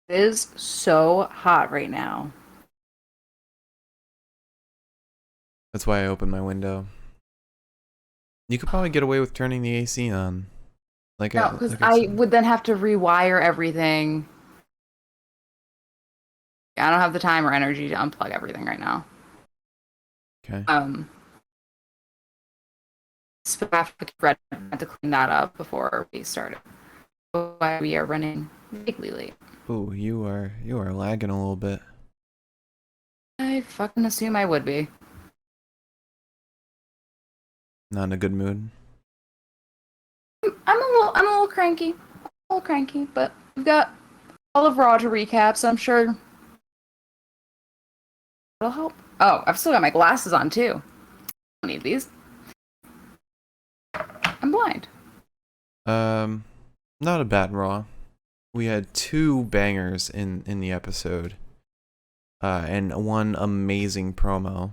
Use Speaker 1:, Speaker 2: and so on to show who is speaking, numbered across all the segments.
Speaker 1: It is so hot right now.
Speaker 2: That's why I opened my window. You could probably get away with turning the AC on.
Speaker 1: No, because
Speaker 2: Like I
Speaker 1: I
Speaker 2: said.
Speaker 1: would then have to rewire everything. I don't have the time or energy to unplug everything right now.
Speaker 2: Okay.
Speaker 1: Um, so I have to get ready to clean that up before we started. Why we are running vaguely late.
Speaker 2: Ooh, you are lagging a little bit.
Speaker 1: I fucking assume I would be.
Speaker 2: Not in a good mood.
Speaker 1: I'm a little cranky. A little cranky, but we've got all of Raw to recap, so I'm sure it'll help. Oh, I've still got my glasses on too. I don't need these. I'm blind.
Speaker 2: Um, Not a bad Raw. We had two bangers in the episode. And one amazing promo.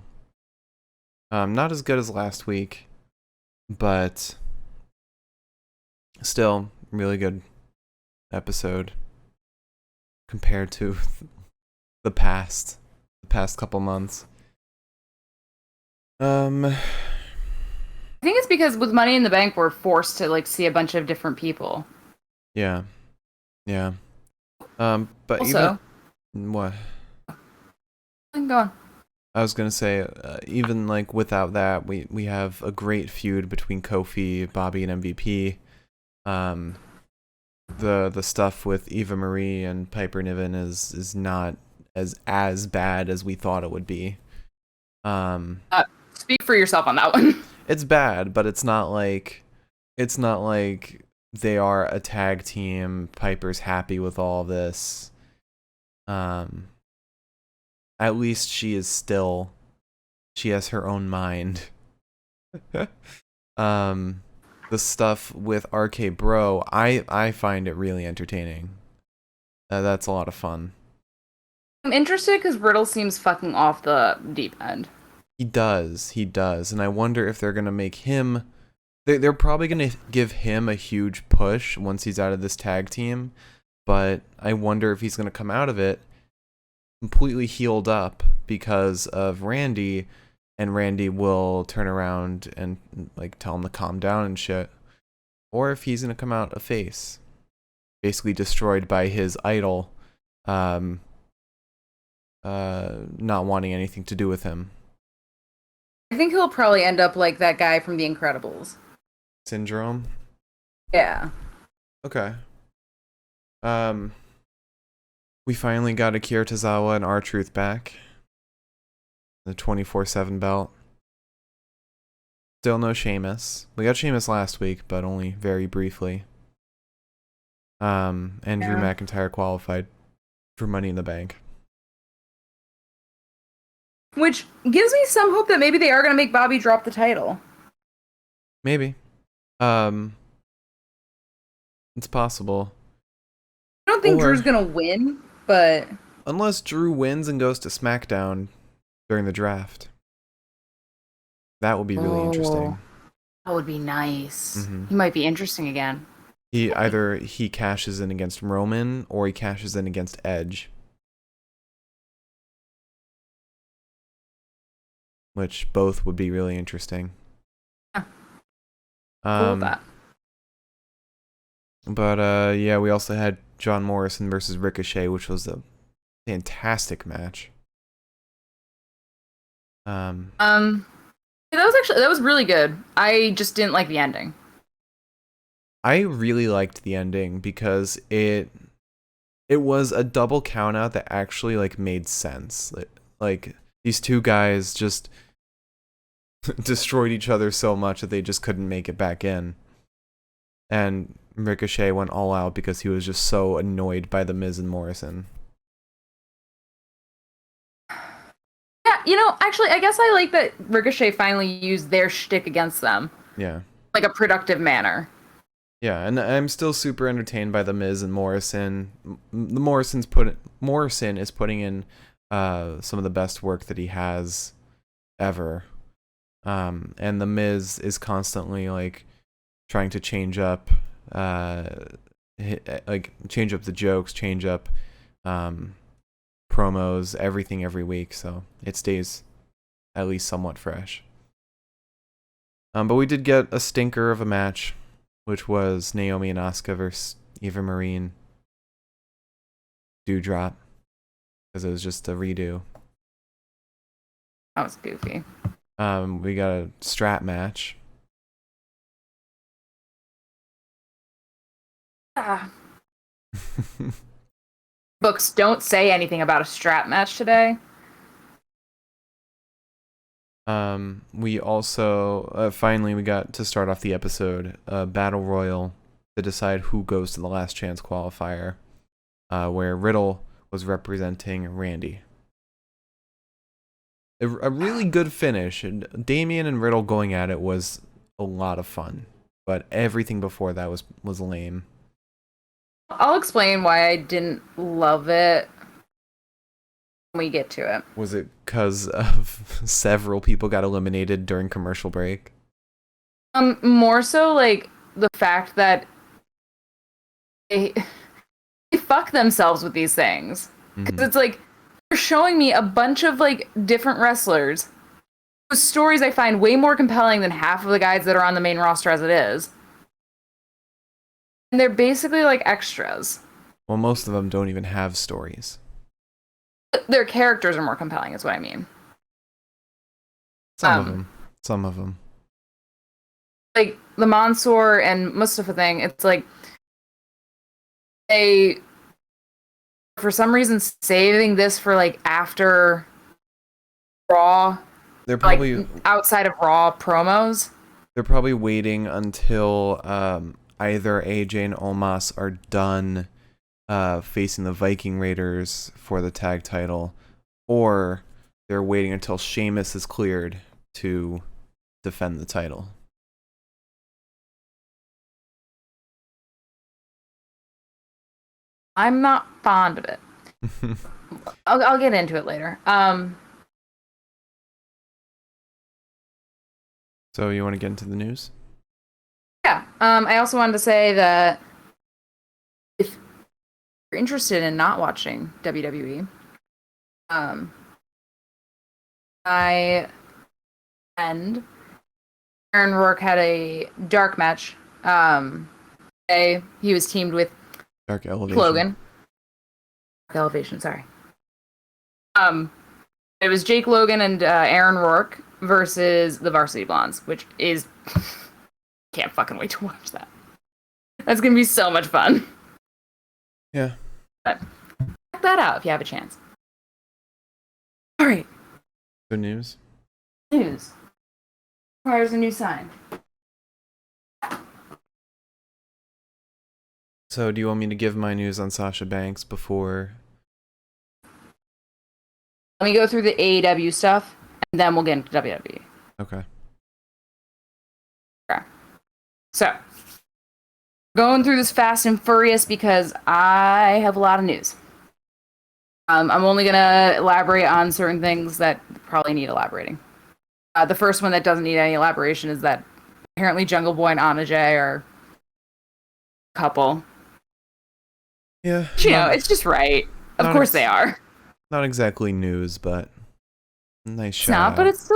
Speaker 2: Not as good as last week, but still really good episode compared to the past couple months. Um,
Speaker 1: I think it's because with Money in the Bank, we're forced to like see a bunch of different people.
Speaker 2: yeah, yeah. But even
Speaker 1: Also,
Speaker 2: what
Speaker 1: go on.
Speaker 2: I was gonna say, even like without that, we have a great feud between Kofi, Bobby, and MVP. Um, the stuff with Eva Marie and Piper Niven is not as bad as we thought it would be. Um,
Speaker 1: Speak for yourself on that one.
Speaker 2: it's bad, but it's not like they are a tag team. Piper's happy with all this. Um, at least she has her own mind. um, the stuff with RK Bro, I find it really entertaining. That's a lot of fun.
Speaker 1: I'm interested because Riddle seems fucking off the deep end.
Speaker 2: He does, and I wonder if they're gonna make him. They're probably gonna give him a huge push once he's out of this tag team, but I wonder if he's gonna come out of it completely healed up because of Randy, and Randy will turn around and like tell him to calm down and shit, or if he's gonna come out a face, basically destroyed by his idol, um, not wanting anything to do with him.
Speaker 1: I think he'll probably end up like that guy from The Incredibles.
Speaker 2: Syndrome.
Speaker 1: Yeah.
Speaker 2: Okay. Um, we finally got Akira Tozawa and R-Truth back. The 24/7 belt. Still no Sheamus. We got Sheamus last week, but only very briefly. And Drew
Speaker 1: Yeah.
Speaker 2: McIntyre qualified for Money in the Bank.
Speaker 1: Which gives me some hope that maybe they are going to make Bobby drop the title.
Speaker 2: Maybe. Um, it's possible.
Speaker 1: I don't think Drew's
Speaker 2: Or
Speaker 1: going to win, but
Speaker 2: unless Drew wins and goes to SmackDown during the draft. That would be really
Speaker 1: oh,
Speaker 2: interesting.
Speaker 1: that would be nice.
Speaker 2: hmm
Speaker 1: He might be interesting again.
Speaker 2: He cashes in against Roman or he cashes in against Edge, which both would be really interesting.
Speaker 1: Yeah, cool with
Speaker 2: Um,
Speaker 1: that.
Speaker 2: but yeah, we also had John Morrison versus Ricochet, which was a fantastic match. Um,
Speaker 1: That was really good. I just didn't like the ending.
Speaker 2: I really liked the ending because it was a double count out that actually like made sense. Like these two guys just destroyed each other so much that they just couldn't make it back in. And Ricochet went all out because he was just so annoyed by the Miz and Morrison.
Speaker 1: Yeah, actually, I guess I like that Ricochet finally used their shtick against them,
Speaker 2: Yeah.
Speaker 1: like a productive manner.
Speaker 2: Yeah, and I'm still super entertained by the Miz and Morrison. Morrison is putting in some of the best work that he has ever. And the Miz is constantly like trying to change up, uh, change up the jokes, change up promos, everything every week, so it stays at least somewhat fresh. But we did get a stinker of a match, which was Naomi and Asuka versus Eva Marie Dewdrop, because it was just a redo.
Speaker 1: That was goofy.
Speaker 2: We got a strap match.
Speaker 1: Books don't say anything about a strap match today.
Speaker 2: We also finally we got to start off the episode battle royal to decide who goes to the last chance qualifier, where Riddle was representing Randy. A really good finish, and Damian and Riddle going at it was a lot of fun, but everything before that was lame.
Speaker 1: I'll explain why I didn't love it when we get to it.
Speaker 2: Was it because of several people got eliminated during commercial break?
Speaker 1: More so like the fact that they fuck themselves with these things. Because it's like, they're showing me a bunch of like different wrestlers whose stories I find way more compelling than half of the guys that are on the main roster as it is. And they're basically like extras.
Speaker 2: Well, most of them don't even have stories.
Speaker 1: Their characters are more compelling, is what I mean.
Speaker 2: Some of them.
Speaker 1: Like the Mansoor and Mustafa thing, it's like they, for some reason, saving this for like after Raw.
Speaker 2: They're probably
Speaker 1: like outside of Raw promos.
Speaker 2: They're probably waiting until either AJ and Omos are done facing the Viking Raiders for the tag title, or they're waiting until Sheamus is cleared to defend the title.
Speaker 1: I'm not fond of it. I'll get into it later.
Speaker 2: So you want to get into the news?
Speaker 1: Yeah. I also wanted to say that if you're interested in not watching WWE, and Aaron Rourke had a dark match. He was teamed with
Speaker 2: Dark Elevation.
Speaker 1: Logan. Dark Elevation, sorry. It was Jake Logan and Aaron Rourke versus the Varsity Blondes, which is can't fucking wait to watch that. That's gonna be so much fun.
Speaker 2: Yeah.
Speaker 1: But check that out if you have a chance. All right.
Speaker 2: Good news.
Speaker 1: News requires a new sign.
Speaker 2: So do you want me to give my news on Sasha Banks before?
Speaker 1: Let me go through the AEW stuff, and then we'll get into WWE.
Speaker 2: Okay.
Speaker 1: So, going through this fast and furious because I have a lot of news. I'm only going to elaborate on certain things that probably need elaborating. The first one that doesn't need any elaboration is that apparently Jungle Boy and Anna Jay are a couple.
Speaker 2: Yeah.
Speaker 1: You know, it's just right. Of course they are.
Speaker 2: Not exactly news, but nice shout.
Speaker 1: It's not, but it's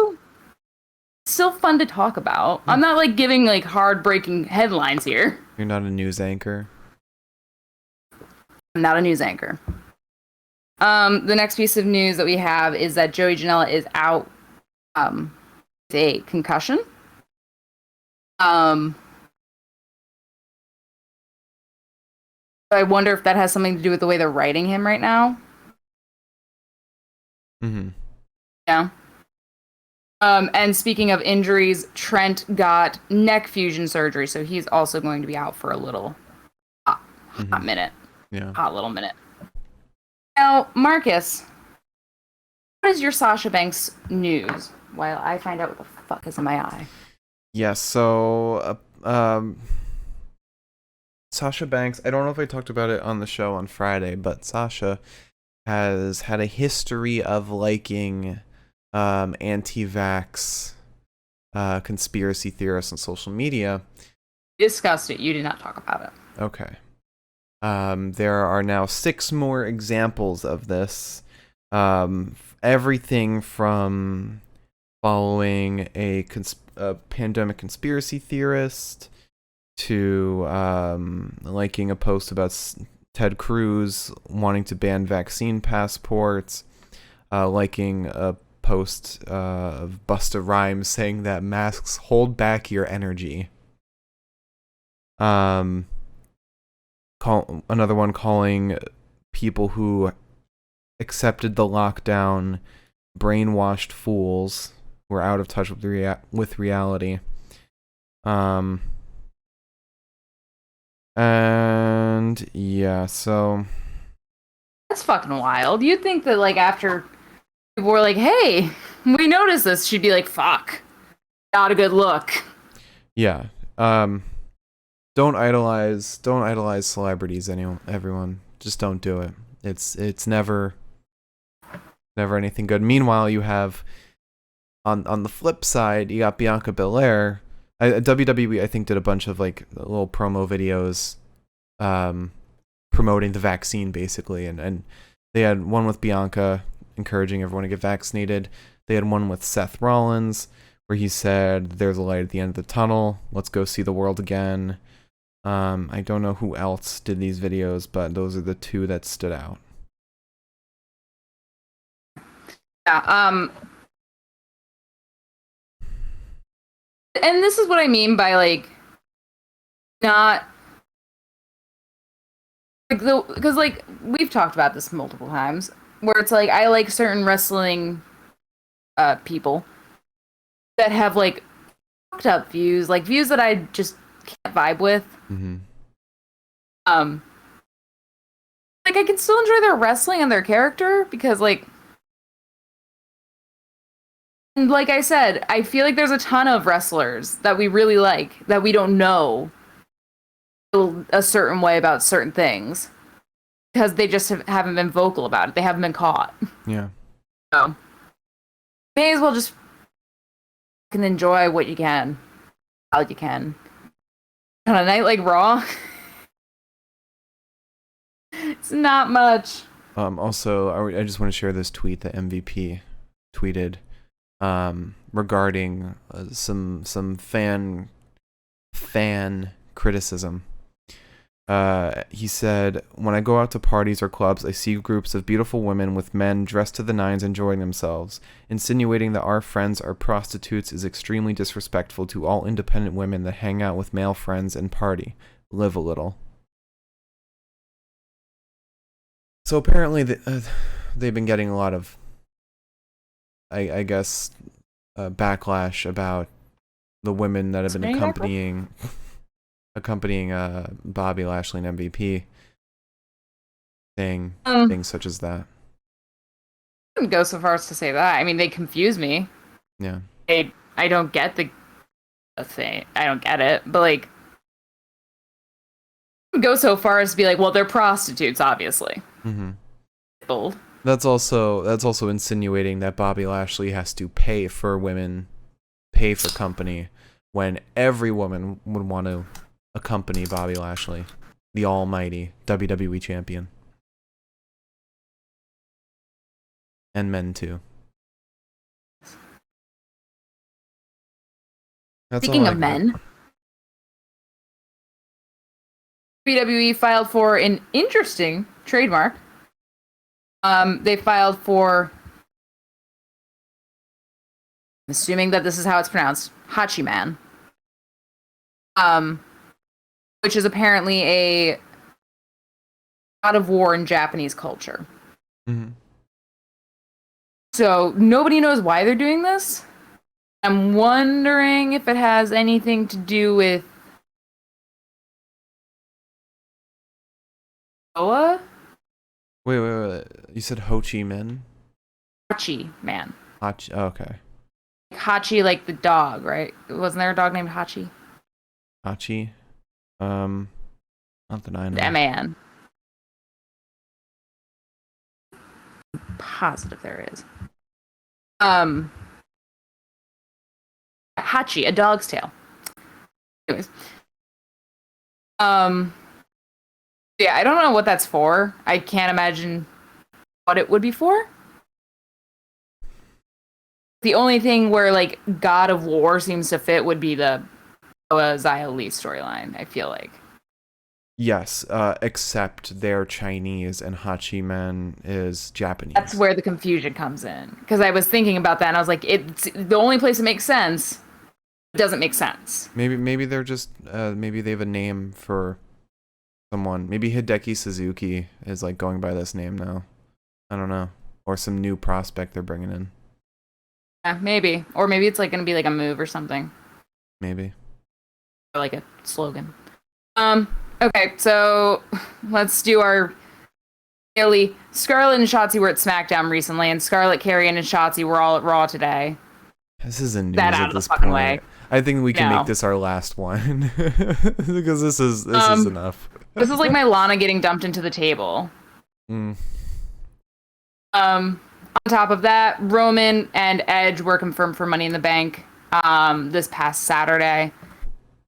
Speaker 1: still fun to talk about. I'm not like giving like hard breaking headlines here.
Speaker 2: You're not a news anchor.
Speaker 1: I'm not a news anchor. The next piece of news that we have is that Joey Janela is out with a concussion. I wonder if that has something to do with the way they're writing him right now.
Speaker 2: Mm-hmm.
Speaker 1: Yeah. And speaking of injuries, Trent got neck fusion surgery, so he's also going to be out for a little hot minute.
Speaker 2: Yeah.
Speaker 1: Hot little minute. Now, Marcus, what is your Sasha Banks news? While I find out what the fuck is in my eye.
Speaker 2: Yes, so Sasha Banks, I don't know if I talked about it on the show on Friday, but Sasha has had a history of liking anti-vax conspiracy theorists on social media.
Speaker 1: You discussed it. You did not talk about it.
Speaker 2: Okay. There are now 6 more examples of this. Everything from following a pandemic conspiracy theorist to liking a post about Ted Cruz wanting to ban vaccine passports, liking a post of Busta Rhymes saying that masks hold back your energy. Another one calling people who accepted the lockdown brainwashed fools who are out of touch with reality. And yeah, so
Speaker 1: That's fucking wild. You'd think that like after people were like, "Hey, we noticed this," she'd be like, "Fuck, not a good look."
Speaker 2: yeah. Don't idolize celebrities, everyone. Just don't do it. It's never anything good. Meanwhile, you have on the flip side, you got Bianca Belair. WWE, I think, did a bunch of like little promo videos promoting the vaccine basically, and they had one with Bianca encouraging everyone to get vaccinated. They had one with Seth Rollins where he said there's a light at the end of the tunnel, let's go see the world again. I don't know who else did these videos, but those are the 2 that stood out.
Speaker 1: Yeah. And this is what I mean by like not like the because like we've talked about this multiple times where it's like I like certain wrestling people that have like fucked up views, like views that I just can't vibe with.
Speaker 2: Mm-hmm.
Speaker 1: Um, like I can still enjoy their wrestling and their character because like. And like I said, I feel like there's a ton of wrestlers that we really like that we don't know a certain way about certain things because they just haven't been vocal about it. They haven't been caught.
Speaker 2: Yeah.
Speaker 1: So may as well just can enjoy what you can, how you can. On a night like Raw, it's not much.
Speaker 2: Also, I just want to share this tweet that MVP tweeted regarding some fan criticism. He said, "When I go out to parties or clubs, I see groups of beautiful women with men dressed to the nines enjoying themselves. Insinuating that our friends are prostitutes is extremely disrespectful to all independent women that hang out with male friends and party. Live a little." So apparently they've been getting a lot of, I guess, backlash about the women that have been accompanying Bobby Lashley and MVP, saying things such as that.
Speaker 1: I wouldn't go so far as to say that. I mean, they confuse me.
Speaker 2: Yeah.
Speaker 1: I don't get the thing. I don't get it. But like, I wouldn't go so far as to be like, well, they're prostitutes, obviously.
Speaker 2: Mm-hmm.
Speaker 1: Bold.
Speaker 2: That's also insinuating that Bobby Lashley has to pay for company when every woman would want to accompany Bobby Lashley, the almighty WWE champion. And men too.
Speaker 1: Speaking of men, WWE filed for an interesting trademark. They filed for, I'm assuming that this is how it's pronounced, Hachiman. Which is apparently a god of war in Japanese culture.
Speaker 2: Mm-hmm.
Speaker 1: So nobody knows why they're doing this. I'm wondering if it has anything to do with Oa?
Speaker 2: Wait. You said Ho Chi Minh?
Speaker 1: Hachi man.
Speaker 2: Hachi. Oh, okay.
Speaker 1: Hachi, like the dog, right? Wasn't there a dog named Hachi?
Speaker 2: Hachi. Not that I know.
Speaker 1: M-A-N. Positive there is. Hachi, a dog's tail. Anyways. Yeah, I don't know what that's for. I can't imagine what it would be for. The only thing where like God of War seems to fit would be the Xia Li storyline, I feel like.
Speaker 2: Yes, except they're Chinese and Hachiman is
Speaker 1: That's
Speaker 2: Japanese.
Speaker 1: where the confusion comes in. Because I was thinking about that and I was like, it's the only place it makes sense. It doesn't make sense.
Speaker 2: Maybe they're just maybe they have a name for someone. Maybe Hideki Suzuki is like going by this name now. I don't know. Or some new prospect they're bringing in.
Speaker 1: Yeah, maybe. Or maybe it's like going to be like a move or something.
Speaker 2: Maybe.
Speaker 1: Or like a slogan. Okay, so let's do our daily. Scarlett and Shotzi were at SmackDown recently, and Scarlett, Carrie, and Shotzi were all at Raw today.
Speaker 2: This isn't
Speaker 1: That
Speaker 2: news
Speaker 1: out
Speaker 2: at
Speaker 1: of the
Speaker 2: this
Speaker 1: fucking
Speaker 2: point.
Speaker 1: way.
Speaker 2: I think we can make
Speaker 1: No.
Speaker 2: this our last one because this is enough.
Speaker 1: This is like my Lana getting dumped into the table.
Speaker 2: Mm.
Speaker 1: On top of that, Roman and Edge were confirmed for Money in the Bank this past Saturday.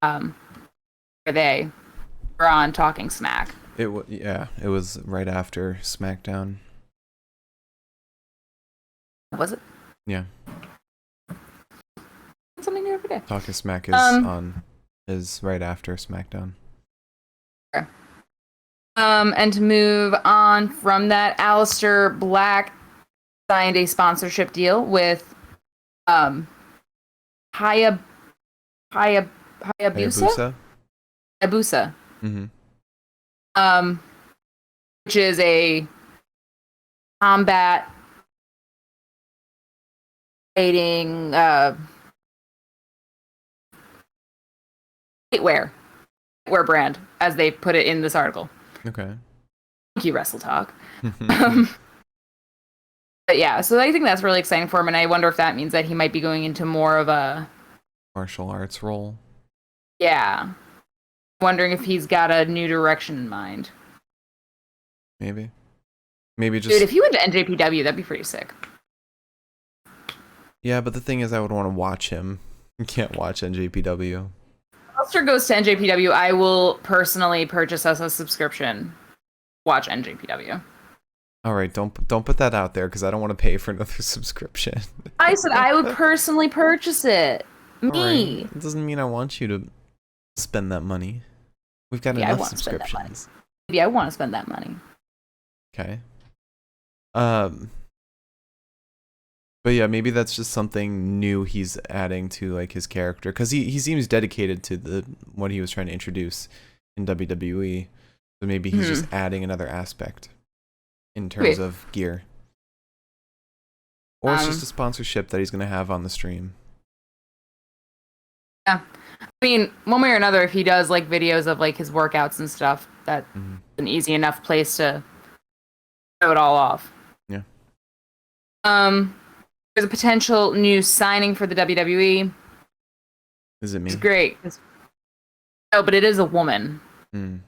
Speaker 1: Where they were on Talking Smack.
Speaker 2: It was right after SmackDown.
Speaker 1: Was it?
Speaker 2: Yeah.
Speaker 1: Something new every day.
Speaker 2: Talking Smack is right after SmackDown.
Speaker 1: Okay. And to move on from that, Aleister Black signed a sponsorship deal with Hayabusa,
Speaker 2: Hayabusa?
Speaker 1: Hayabusa,
Speaker 2: Mm-hmm.
Speaker 1: which is a combat fighting wear brand, as they put it in this article.
Speaker 2: Okay.
Speaker 1: Thank you, Wrestle Talk. But yeah, so I think that's really exciting for him, and I wonder if that means that he might be going into more of a
Speaker 2: Martial arts role.
Speaker 1: yeah. Wondering if he's got a new direction in mind.
Speaker 2: Maybe. Maybe just.
Speaker 1: Dude, if he went to NJPW, that'd be pretty sick.
Speaker 2: Yeah, but the thing is, I would want to watch him. You can't watch NJPW.
Speaker 1: If Ulster goes to NJPW, I will personally purchase us a subscription. Watch NJPW.
Speaker 2: All right, don't put that out there because I don't want to pay for another subscription.
Speaker 1: I said I would personally purchase it. Me.
Speaker 2: Right. It doesn't mean I want you to spend that money. We've got
Speaker 1: Maybe I
Speaker 2: enough
Speaker 1: want to spend that money.
Speaker 2: subscriptions.
Speaker 1: Maybe I want to spend that money.
Speaker 2: Okay. But yeah, maybe that's just something new he's adding to like his character because he seems dedicated to what he was trying to introduce in WWE. So maybe he's just adding another aspect in terms of gear. Or it's just a sponsorship that he's gonna have on the stream.
Speaker 1: Yeah. I mean, one way or another, if he does like videos of like his workouts and stuff, that's an easy enough place to show it all off.
Speaker 2: Yeah.
Speaker 1: There's a potential new signing for the WWE.
Speaker 2: Is it me?
Speaker 1: It's great. No, but it is a woman.
Speaker 2: So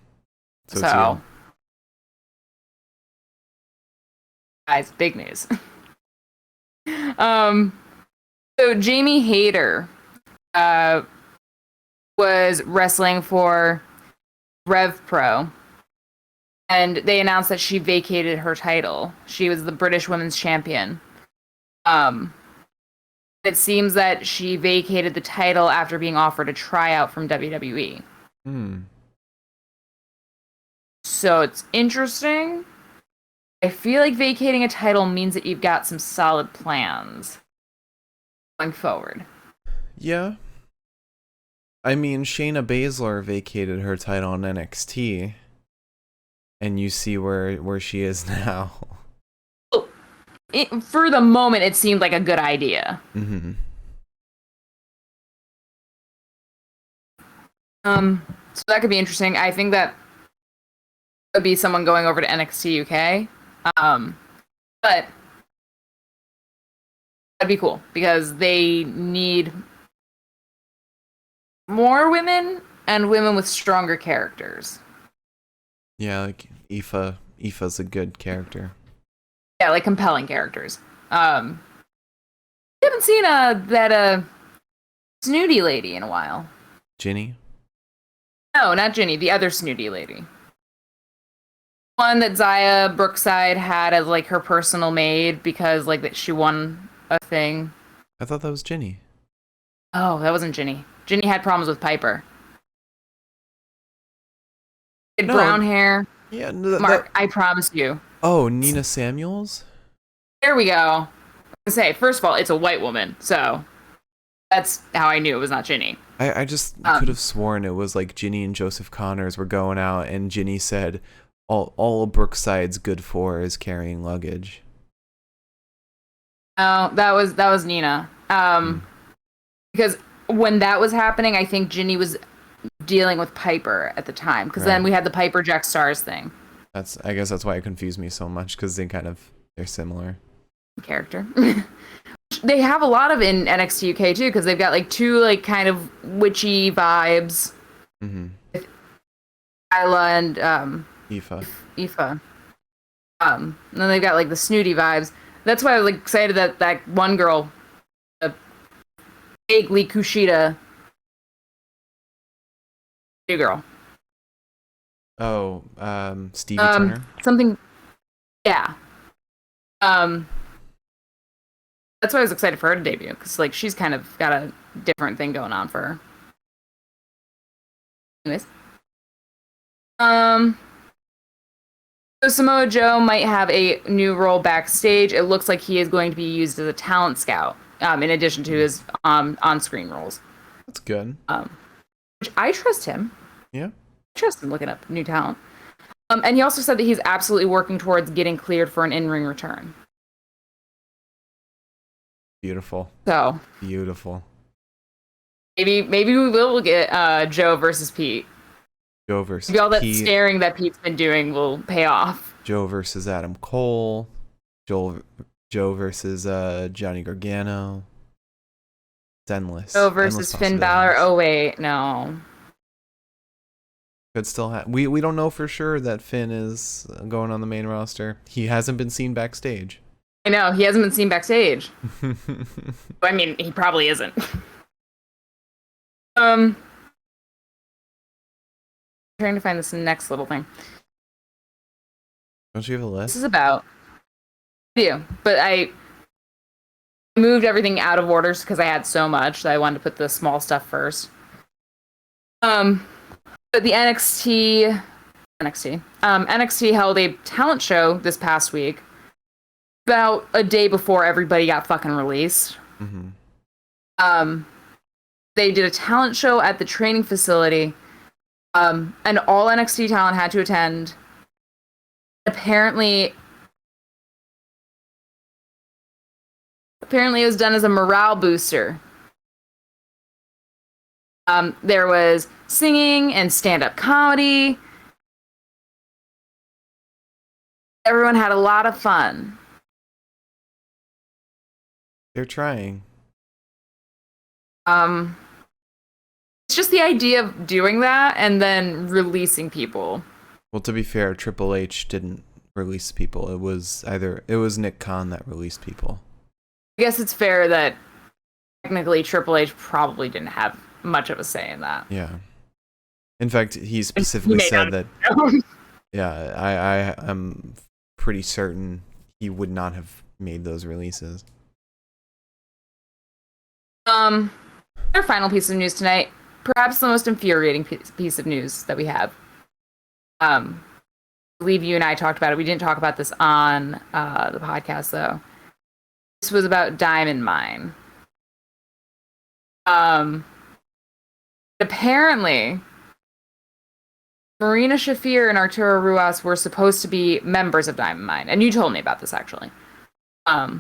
Speaker 2: it's
Speaker 1: So,
Speaker 2: you.
Speaker 1: guys, big news. So Jamie Hayter was wrestling for Rev Pro, and they announced that she vacated her title. She was the British Women's Champion. It seems that she vacated the title after being offered a tryout from WWE. So it's interesting. I feel like vacating a title means that you've got some solid plans going forward.
Speaker 2: Yeah. I mean, Shayna Baszler vacated her title on NXT, and you see where she is now.
Speaker 1: For the moment, it seemed like a good idea. So that could be interesting. I think that would be someone going over to NXT UK. But that'd be cool because they need more women and women with stronger characters.
Speaker 2: Yeah, like Aoife's a good character.
Speaker 1: Yeah, like compelling characters. We haven't seen that snooty lady in a while.
Speaker 2: Ginny?
Speaker 1: No, not Ginny, the other snooty lady. one that Zaya Brookside had as like her personal maid because like that she won a thing.
Speaker 2: I thought that was Ginny.
Speaker 1: Oh, that wasn't Ginny. Ginny had problems with Piper. She had
Speaker 2: No,
Speaker 1: brown hair.
Speaker 2: yeah, no,
Speaker 1: Mark, I promise you.
Speaker 2: Oh, Nina Samuels?
Speaker 1: There we go. I say, first of all, it's a white woman, so that's how I knew it was not Ginny.
Speaker 2: I just could have sworn it was like Ginny and Joseph Connors were going out, and Ginny said, all Brookside's good for is carrying luggage.
Speaker 1: Oh, that was Nina. Because when that was happening, I think Ginny was dealing with Piper at the time. Because then we had the Piper Jack Stars thing.
Speaker 2: I guess that's why it confused me so much, because they're similar.
Speaker 1: Character. They have a lot of in NXT UK too, because they've got like two like kind of witchy vibes.
Speaker 2: Mm-hmm.
Speaker 1: With Isla and
Speaker 2: Aoife.
Speaker 1: And then they've got like the snooty vibes. That's why I was like excited that that one girl, vaguely Kushida, new girl.
Speaker 2: Oh, Stevie Turner?
Speaker 1: Something, yeah. That's why I was excited for her to debut, because like she's kind of got a different thing going on for her. Anyways, so Samoa Joe might have a new role backstage. It looks like he is going to be used as a talent scout, in addition to his on-screen roles.
Speaker 2: That's good.
Speaker 1: Which I trust him.
Speaker 2: Yeah.
Speaker 1: I trust him looking up new talent. And he also said that he's absolutely working towards getting cleared for an in-ring return.
Speaker 2: Beautiful.
Speaker 1: So
Speaker 2: beautiful.
Speaker 1: Maybe we will get Joe versus Pete.
Speaker 2: Joe versus
Speaker 1: maybe all that
Speaker 2: Pete.
Speaker 1: staring that Pete's been doing will pay off.
Speaker 2: Joe versus Adam Cole. Joe versus Johnny Gargano. It's endless.
Speaker 1: Joe versus Finn Balor. Oh wait, no.
Speaker 2: Could still have. We don't know for sure that Finn is going on the main roster. He hasn't been seen backstage.
Speaker 1: I know, he hasn't been seen backstage. I mean, he probably isn't. Trying to find this next little thing.
Speaker 2: Don't you have a list?
Speaker 1: This is about you, but I moved everything out of orders because I had so much that I wanted to put the small stuff first. But the NXT held a talent show this past week, about a day before everybody got fucking released.
Speaker 2: Mm-hmm.
Speaker 1: They did a talent show at the training facility, and all NXT talent had to attend. Apparently it was done as a morale booster. There was singing and stand-up comedy. Everyone had a lot of fun.
Speaker 2: They're trying.
Speaker 1: It's just the idea of doing that and then releasing people.
Speaker 2: Well, to be fair, Triple H didn't release people. It was Nick Khan that released people.
Speaker 1: I guess it's fair that technically Triple H probably didn't have much of a say in that.
Speaker 2: Yeah. In fact, he specifically said that. Yeah, I'm pretty certain he would not have made those releases.
Speaker 1: Our final piece of news tonight, perhaps the most infuriating piece of news that we have. I believe you and I talked about it. We didn't talk about this on the podcast, though. This was about Diamond Mine. Apparently, Marina Shafir and Arturo Ruas were supposed to be members of Diamond Mine. And you told me about this, actually. They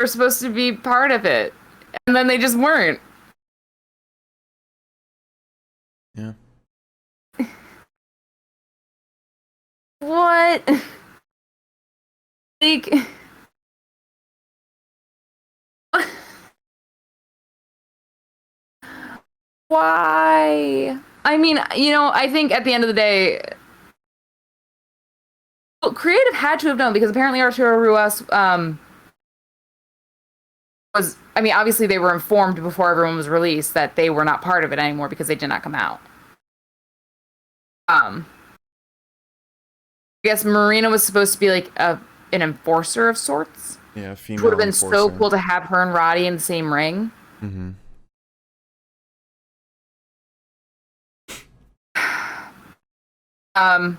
Speaker 1: were supposed to be part of it. And then they just weren't.
Speaker 2: Yeah.
Speaker 1: What? Like... Why? I mean, I think at the end of the day, well, creative had to have known, because apparently Arturo Ruas obviously they were informed before everyone was released that they were not part of it anymore because they did not come out. I guess Marina was supposed to be like an enforcer of sorts.
Speaker 2: Yeah,
Speaker 1: Which would have
Speaker 2: female
Speaker 1: been so
Speaker 2: enforcer.
Speaker 1: cool to have her and Roddy in the same ring.
Speaker 2: Mm-hmm.
Speaker 1: Um,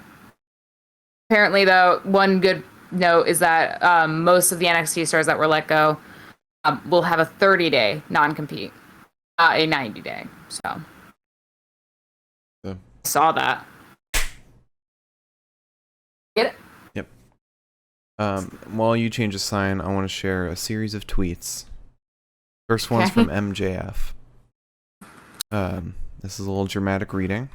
Speaker 1: Apparently, though, one good note is that most of the NXT stars that were let go will have a 30-day non-compete, a 90-day. So,
Speaker 2: So,
Speaker 1: saw that. Get it?
Speaker 2: yep. While you change a sign, I want to share a series of tweets. First one's from MJF. This is a little dramatic reading.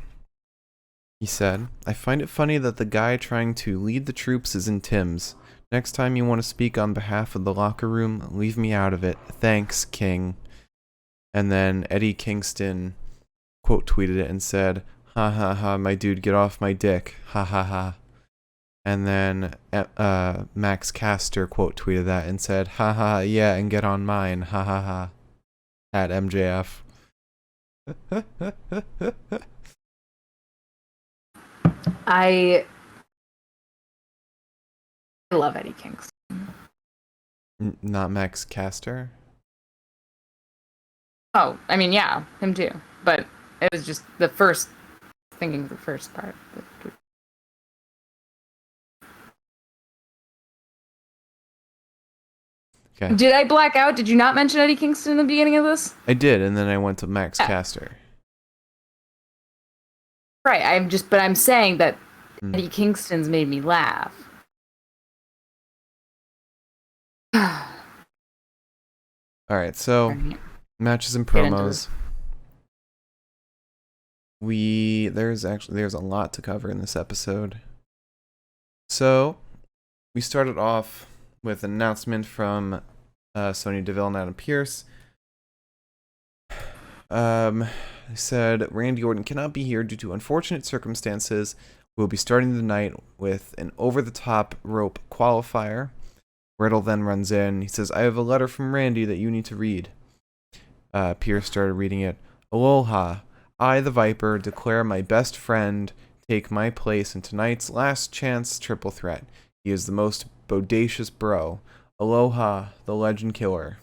Speaker 2: He said, I find it funny that the guy trying to lead the troops is in Tim's. Next time you want to speak on behalf of the locker room, leave me out of it. Thanks, King. And then Eddie Kingston quote tweeted it and said, ha ha ha, my dude, get off my dick. Ha ha ha. And then Max Caster quote tweeted that and said, ha ha, yeah, and get on mine. Ha ha ha. At MJF.
Speaker 1: I love Eddie Kingston.
Speaker 2: Not Max Caster?
Speaker 1: Oh, I mean, yeah, him too. But it was just thinking the first part.
Speaker 2: Okay.
Speaker 1: Did I black out? Did you not mention Eddie Kingston in the beginning of this?
Speaker 2: I did, and then I went to Max
Speaker 1: Yeah.
Speaker 2: Caster.
Speaker 1: Right. I'm saying that
Speaker 2: Mm.
Speaker 1: Eddie Kingston's made me laugh.
Speaker 2: Alright, so matches and
Speaker 1: Get into
Speaker 2: promos. There's a lot to cover in this episode. So we started off with an announcement from Sonya Deville and Adam Pearce. They said Randy Orton cannot be here due to unfortunate circumstances. We'll be starting the night with an over-the-top rope qualifier. Riddle then runs in. He says, I have a letter from Randy that you need to read. Pierce started reading it. Aloha. I, the Viper, declare my best friend take my place in tonight's last chance triple threat. He is the most bodacious bro. Aloha, the legend killer.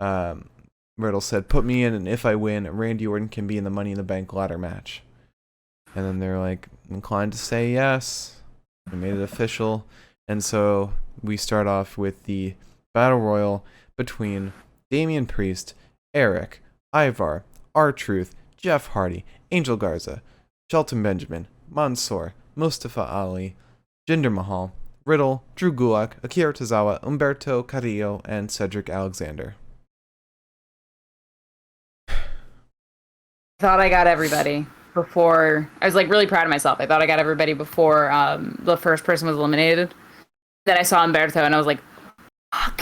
Speaker 2: Riddle said, put me in, and if I win, Randy Orton can be in the Money in the Bank ladder match. And then they're like inclined to say yes. They made it official. And so we start off with the Battle Royal between Damian Priest, Eric, Ivar, R-Truth, Jeff Hardy, Angel Garza, Shelton Benjamin, Mansoor, Mustafa Ali, Jinder Mahal, Riddle, Drew Gulak, Akira Tozawa, Umberto Carrillo, and Cedric Alexander.
Speaker 1: Thought I got everybody before. I was like really proud of myself. I thought I got everybody before the first person was eliminated. Then I saw Umberto and I was like, fuck.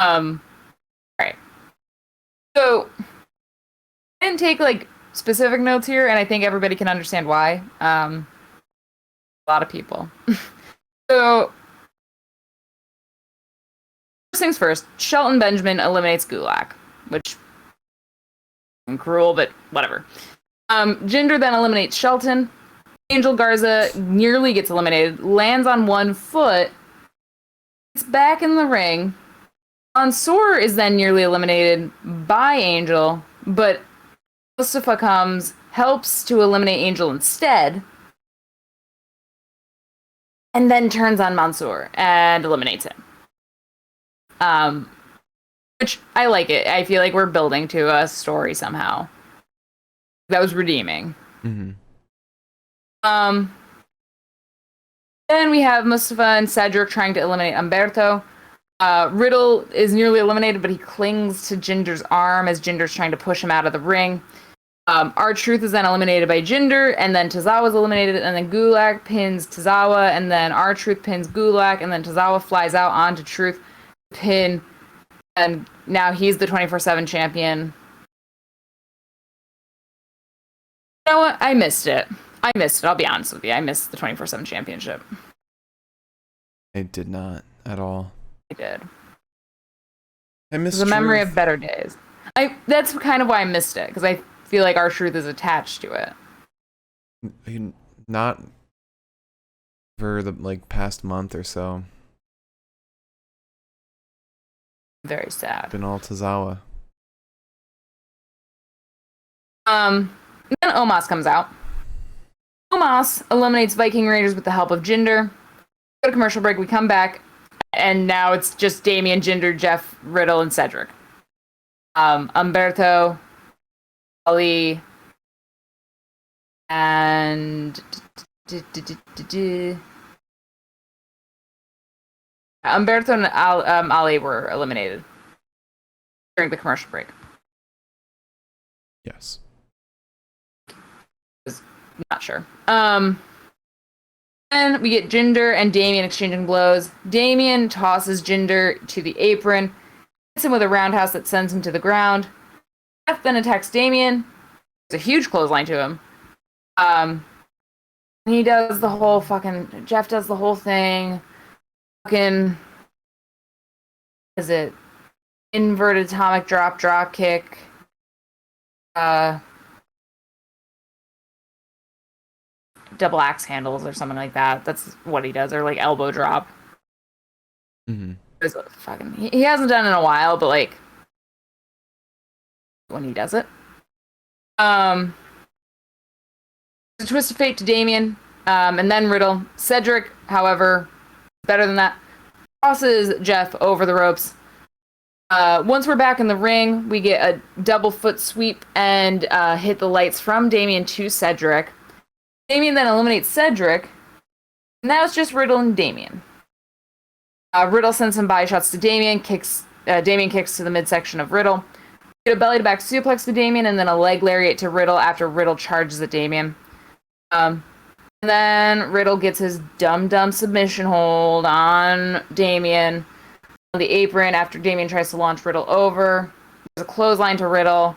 Speaker 1: Alright. So I didn't take like specific notes here, and I think everybody can understand why. A lot of people. So first things first, Shelton Benjamin eliminates Gulak, which is cruel, but whatever. Jinder then eliminates Shelton. Angel Garza nearly gets eliminated, lands on one foot, gets back in the ring. Mansoor is then nearly eliminated by Angel, but Mustafa comes, helps to eliminate Angel instead, and then turns on Mansoor and eliminates him. Which I like it. I feel like we're building to a story somehow. That was redeeming.
Speaker 2: Mm-hmm.
Speaker 1: Then we have Mustafa and Cedric trying to eliminate Umberto. Riddle is nearly eliminated, but he clings to Jinder's arm as Jinder's trying to push him out of the ring. R-Truth is then eliminated by Jinder, and then Tozawa's eliminated, and then Gulak pins Tozawa, and then R-Truth pins Gulak, and then Tozawa flies out onto Truth, pin, and now he's the 24/7 champion. You know what? I missed it. I'll be honest with you. I missed the 24/7 championship.
Speaker 2: I did not at all.
Speaker 1: I did.
Speaker 2: I missed
Speaker 1: It's a memory
Speaker 2: Truth.
Speaker 1: of better days. That's kind of why I missed it, because I feel like R-Truth is attached to it.
Speaker 2: Not for the past month or so.
Speaker 1: Very sad.
Speaker 2: Been all Tozawa.
Speaker 1: Then Omos comes out. Omos eliminates Viking Raiders with the help of Jinder. Go to commercial break, we come back, and now it's just Damian, Jinder, Jeff, Riddle, and Cedric. Umberto, Ali, and Umberto and Ali were eliminated during the commercial break.
Speaker 2: Yes.
Speaker 1: Not sure. Then we get Jinder and Damian exchanging blows. Damian tosses Jinder to the apron, hits him with a roundhouse that sends him to the ground. Jeff then attacks Damian. It's a huge clothesline to him. He does the whole Jeff does the whole thing. Is it inverted atomic drop kick? Double axe handles or something like that. That's what he does, or like elbow drop.
Speaker 2: Mm-hmm.
Speaker 1: He hasn't done it in a while, but like when he does it. A twist of fate to Damian, and then Riddle. Cedric, however, better than that, crosses Jeff over the ropes. Once we're back in the ring, we get a double foot sweep and hit the lights from Damian to Cedric. Damian then eliminates Cedric. Now it's just Riddle and Damian. Riddle sends some body shots to Damian. Damian kicks to the midsection of Riddle. Get a belly to back suplex to Damian, and then a leg lariat to Riddle after Riddle charges at Damian. And then Riddle gets his dumb submission hold on Damian on the apron after Damian tries to launch Riddle over. There's a clothesline to Riddle.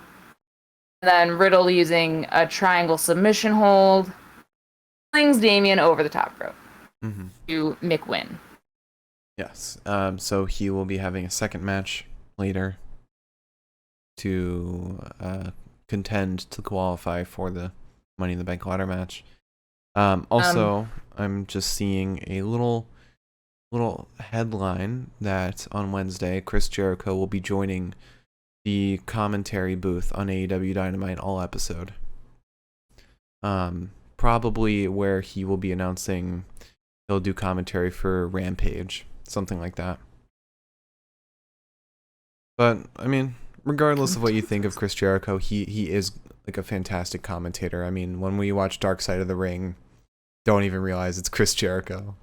Speaker 1: And then Riddle using a triangle submission hold flings Damian over the top rope to McWin.
Speaker 2: Yes. So he will be having a second match later to contend to qualify for the Money in the Bank ladder match. Also, I'm just seeing a little headline that on Wednesday, Chris Jericho will be joining the commentary booth on AEW Dynamite all episode. Probably where he will be announcing he'll do commentary for Rampage, something like that. But I mean, regardless of what you think of Chris Jericho, he is like a fantastic commentator. I mean, when we watch Dark Side of the Ring, don't even realize it's Chris Jericho.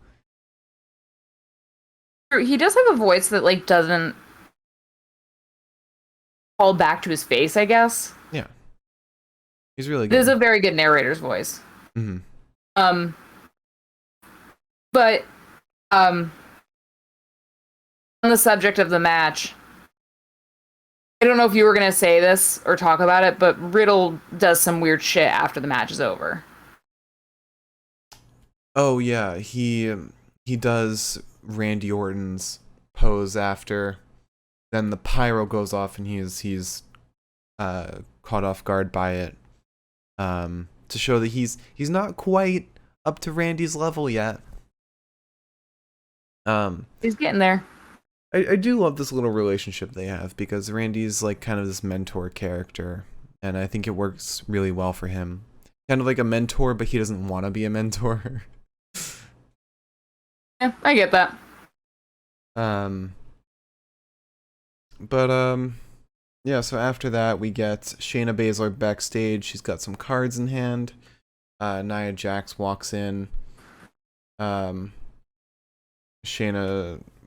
Speaker 1: He does have a voice that like doesn't call back to his face, I guess.
Speaker 2: Yeah. He's really good.
Speaker 1: It is a very good narrator's voice.
Speaker 2: Mm-hmm.
Speaker 1: But on the subject of the match, I don't know if you were gonna say this or talk about it, but Riddle does some weird shit after the match is over.
Speaker 2: Oh yeah, he does Randy Orton's pose after. Then the pyro goes off and he's caught off guard by it. To show that he's not quite up to Randy's level yet.
Speaker 1: He's getting there.
Speaker 2: I do love this little relationship they have because Randy's like kind of this mentor character, and I think it works really well for him. Kind of like a mentor, but he doesn't want to be a mentor.
Speaker 1: Yeah, I get that.
Speaker 2: Yeah, so after that, we get Shayna Baszler backstage. She's got some cards in hand. Nia Jax walks in. Shayna,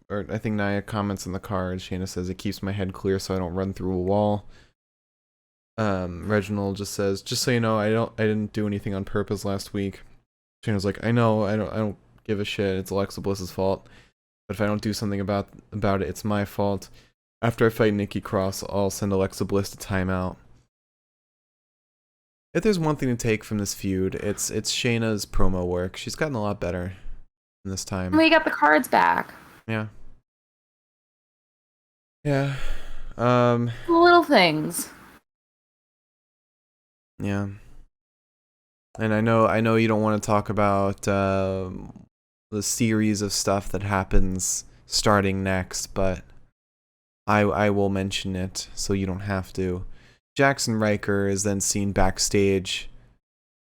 Speaker 2: or I think Nia comments on the card. Shayna says, "It keeps my head clear so I don't run through a wall." Reginald just says, "Just so you know, I didn't do anything on purpose last week." Shayna's like, "I know, I don't give a shit. It's Alexa Bliss's fault. But if I don't do something about it, it's my fault. After I fight Nikki Cross, I'll send Alexa Bliss to timeout." If there's one thing to take from this feud, it's Shayna's promo work. She's gotten a lot better in this time.
Speaker 1: We got the cards back.
Speaker 2: Yeah. Yeah.
Speaker 1: Little things.
Speaker 2: Yeah. And I know you don't want to talk about the series of stuff that happens starting next, but I will mention it so you don't have to. Jackson Riker is then seen backstage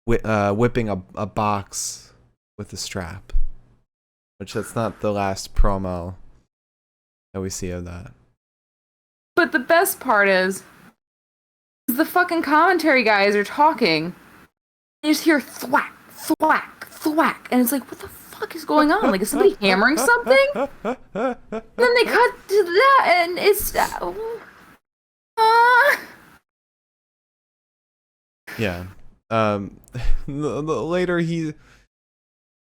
Speaker 2: whipping a box with a strap, which that's not the last promo that we see of that.
Speaker 1: But the best part is the fucking commentary guys are talking. You just hear thwack, thwack, thwack, and it's like, what the fuck is going on? Like, is somebody hammering something? And then they cut to that, and it's
Speaker 2: Yeah. Later he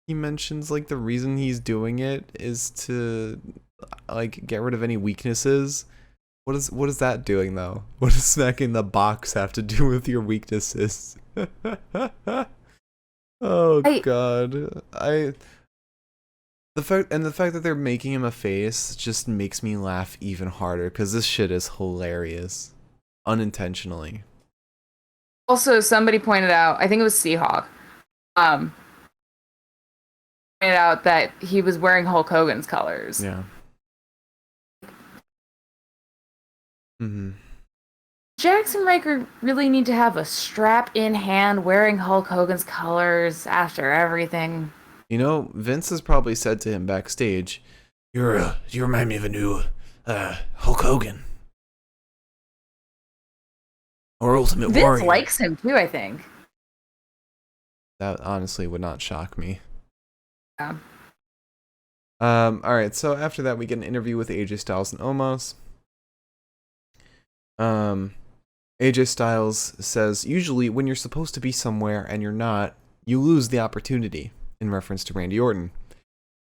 Speaker 2: mentions like the reason he's doing it is to like get rid of any weaknesses. What is that doing though? What does smacking the box have to do with your weaknesses? Oh god. The fact that they're making him a face just makes me laugh even harder cuz this shit is hilarious unintentionally.
Speaker 1: Also, somebody pointed out, I think it was Seahawk, pointed out that he was wearing Hulk Hogan's colors.
Speaker 2: Yeah. Mhm.
Speaker 1: Jackson Riker really need to have a strap in hand wearing Hulk Hogan's colors after everything.
Speaker 2: You know, Vince has probably said to him backstage, you remind me of a new Hulk Hogan. Or Ultimate
Speaker 1: Vince
Speaker 2: Warrior.
Speaker 1: likes him too, I think.
Speaker 2: That honestly would not shock me.
Speaker 1: Yeah.
Speaker 2: Alright, so after that we get an interview with AJ Styles and Omos. AJ Styles says, usually when you're supposed to be somewhere and you're not, you lose the opportunity, in reference to Randy Orton.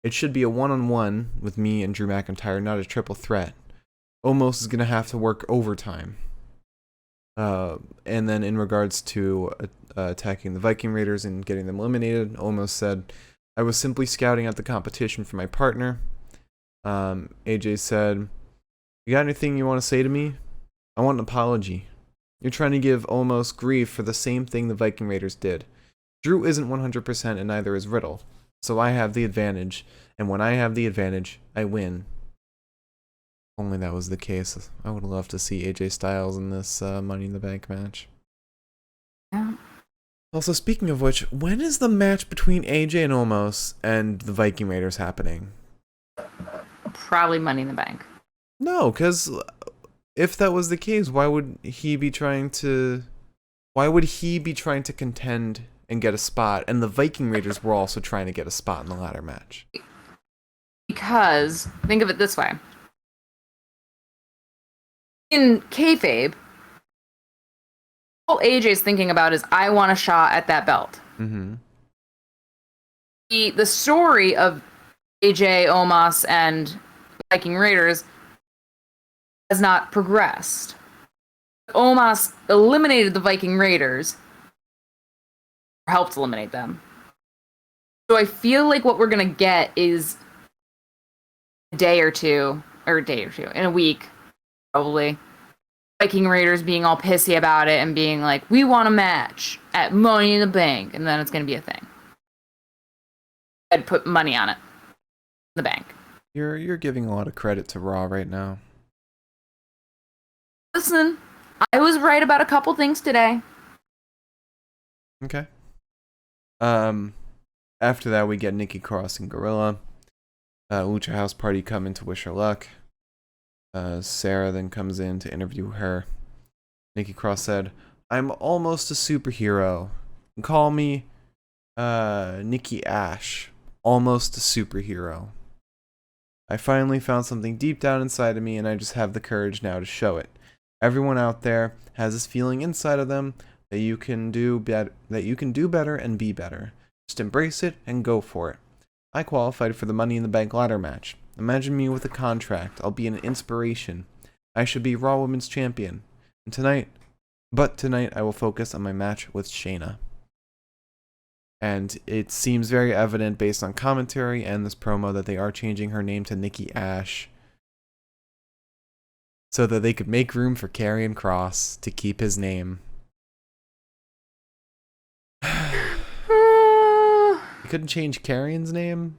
Speaker 2: It should be a one-on-one with me and Drew McIntyre, not a triple threat. Omos is going to have to work overtime. And then in regards to attacking the Viking Raiders and getting them eliminated, Omos said, I was simply scouting out the competition for my partner. AJ said, you got anything you want to say to me? I want an apology. You're trying to give Omos grief for the same thing the Viking Raiders did. Drew isn't 100% and neither is Riddle. So I have the advantage, and when I have the advantage, I win. Only that was the case. I would love to see AJ Styles in this Money in the Bank match.
Speaker 1: Yeah.
Speaker 2: Also, speaking of which, when is the match between AJ and Omos and the Viking Raiders happening?
Speaker 1: Probably Money in the Bank.
Speaker 2: No, because if that was the case, why would he be trying to contend and get a spot, and the Viking Raiders were also trying to get a spot in the ladder match?
Speaker 1: Because, think of it this way. In kayfabe, all AJ's thinking about is, I want a shot at that belt.
Speaker 2: Mm-hmm.
Speaker 1: The story of AJ, Omos, and Viking Raiders has not progressed. Omos eliminated the Viking Raiders, or helped eliminate them. So I feel like what we're gonna get is a day or two, in a week, probably. Viking Raiders being all pissy about it and being like, we want a match at Money in the Bank, and then it's gonna be a thing. I'd put money on it. The bank.
Speaker 2: You're giving a lot of credit to Raw right now.
Speaker 1: Listen, I was right about a couple things today.
Speaker 2: Okay. After that, we get Nikki Cross and Gorilla. Lucha House Party come in to wish her luck. Sarah then comes in to interview her. Nikki Cross said, I'm almost a superhero. Call me Nikki Ash. Almost a superhero. I finally found something deep down inside of me, and I just have the courage now to show it. Everyone out there has this feeling inside of them that you can do better and be better. Just embrace it and go for it. I qualified for the Money in the Bank ladder match. Imagine me with a contract. I'll be an inspiration. I should be Raw Women's Champion. And tonight I will focus on my match with Shayna. And it seems very evident based on commentary and this promo that they are changing her name to Nikki Ash, so that they could make room for Karrion Kross to keep his name. You couldn't change Carrion's name?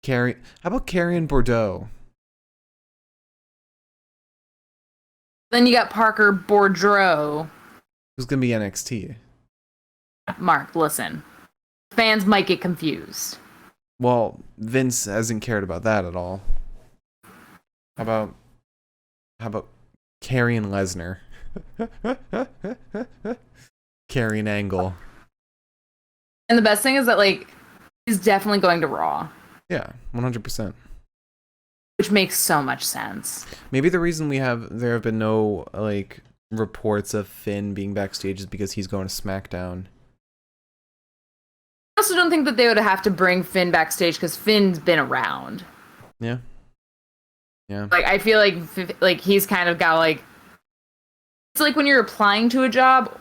Speaker 2: How about Carrion Bordeaux?
Speaker 1: Then you got Parker Boudreaux.
Speaker 2: Who's gonna be NXT?
Speaker 1: Mark, listen. Fans might get confused.
Speaker 2: Well, Vince hasn't cared about that at all. How about Carrion Lesnar? Carrion Angle.
Speaker 1: And the best thing is that, like, he's definitely going to Raw.
Speaker 2: Yeah, 100%.
Speaker 1: Which makes so much sense.
Speaker 2: Maybe the reason there have been no, like, reports of Finn being backstage is because he's going to SmackDown.
Speaker 1: I also don't think that they would have to bring Finn backstage because Finn's been around.
Speaker 2: Yeah. Yeah.
Speaker 1: Like, I feel like he's kind of got, like... It's like when you're applying to a job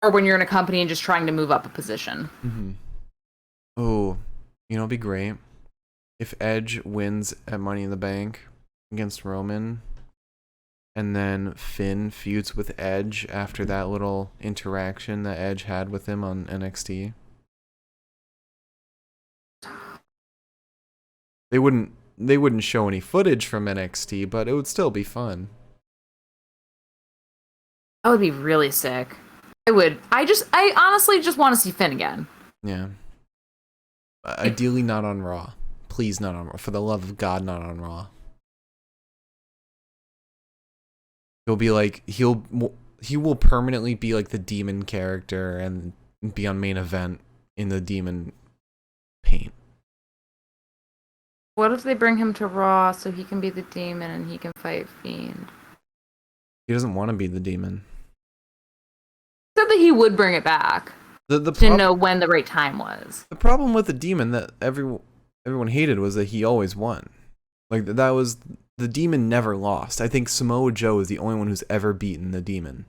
Speaker 1: or when you're in a company and just trying to move up a position.
Speaker 2: Mm-hmm. Oh, you know, it'd be great if Edge wins at Money in the Bank against Roman, and then Finn feuds with Edge after that little interaction that Edge had with him on NXT. They wouldn't show any footage from NXT, but it would still be fun.
Speaker 1: That would be really sick. I honestly just want to see Finn again.
Speaker 2: Yeah. Ideally not on Raw. Please not on Raw. For the love of God, not on Raw. He'll be like, he will permanently be like the demon character and be on main event in the demon paint.
Speaker 1: What if they bring him to Raw so he can be the demon and he can fight Fiend?
Speaker 2: He doesn't want to be the demon.
Speaker 1: Said that he would bring it back. To know when the right time was.
Speaker 2: The problem with the demon that everyone hated was that he always won. Like, that was... The demon never lost. I think Samoa Joe is the only one who's ever beaten the demon.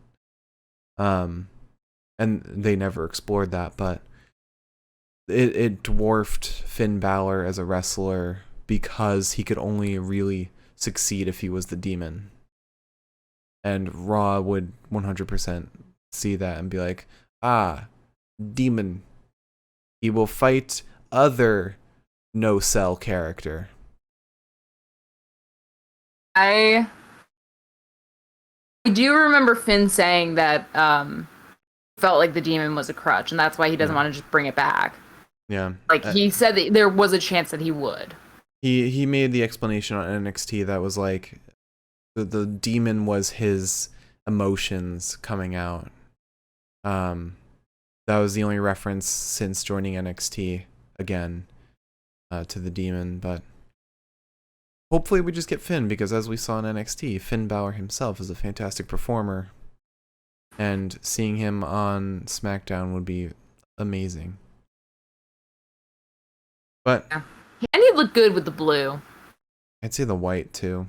Speaker 2: And they never explored that, but... It dwarfed Finn Balor as a wrestler because he could only really succeed if he was the demon. And Raw would 100% see that and be like, demon. He will fight other no-cell character.
Speaker 1: I do remember Finn saying that felt like the demon was a crutch, and that's why he doesn't want to just bring it back.
Speaker 2: Yeah.
Speaker 1: Like, he said that there was a chance that he would.
Speaker 2: He made the explanation on NXT that was like, the demon was his emotions coming out. That was the only reference since joining NXT again to the demon, but hopefully we just get Finn, because as we saw in NXT, Finn Balor himself is a fantastic performer, and seeing him on SmackDown would be amazing. But
Speaker 1: yeah. And he'd look good with the blue.
Speaker 2: I'd say the white too.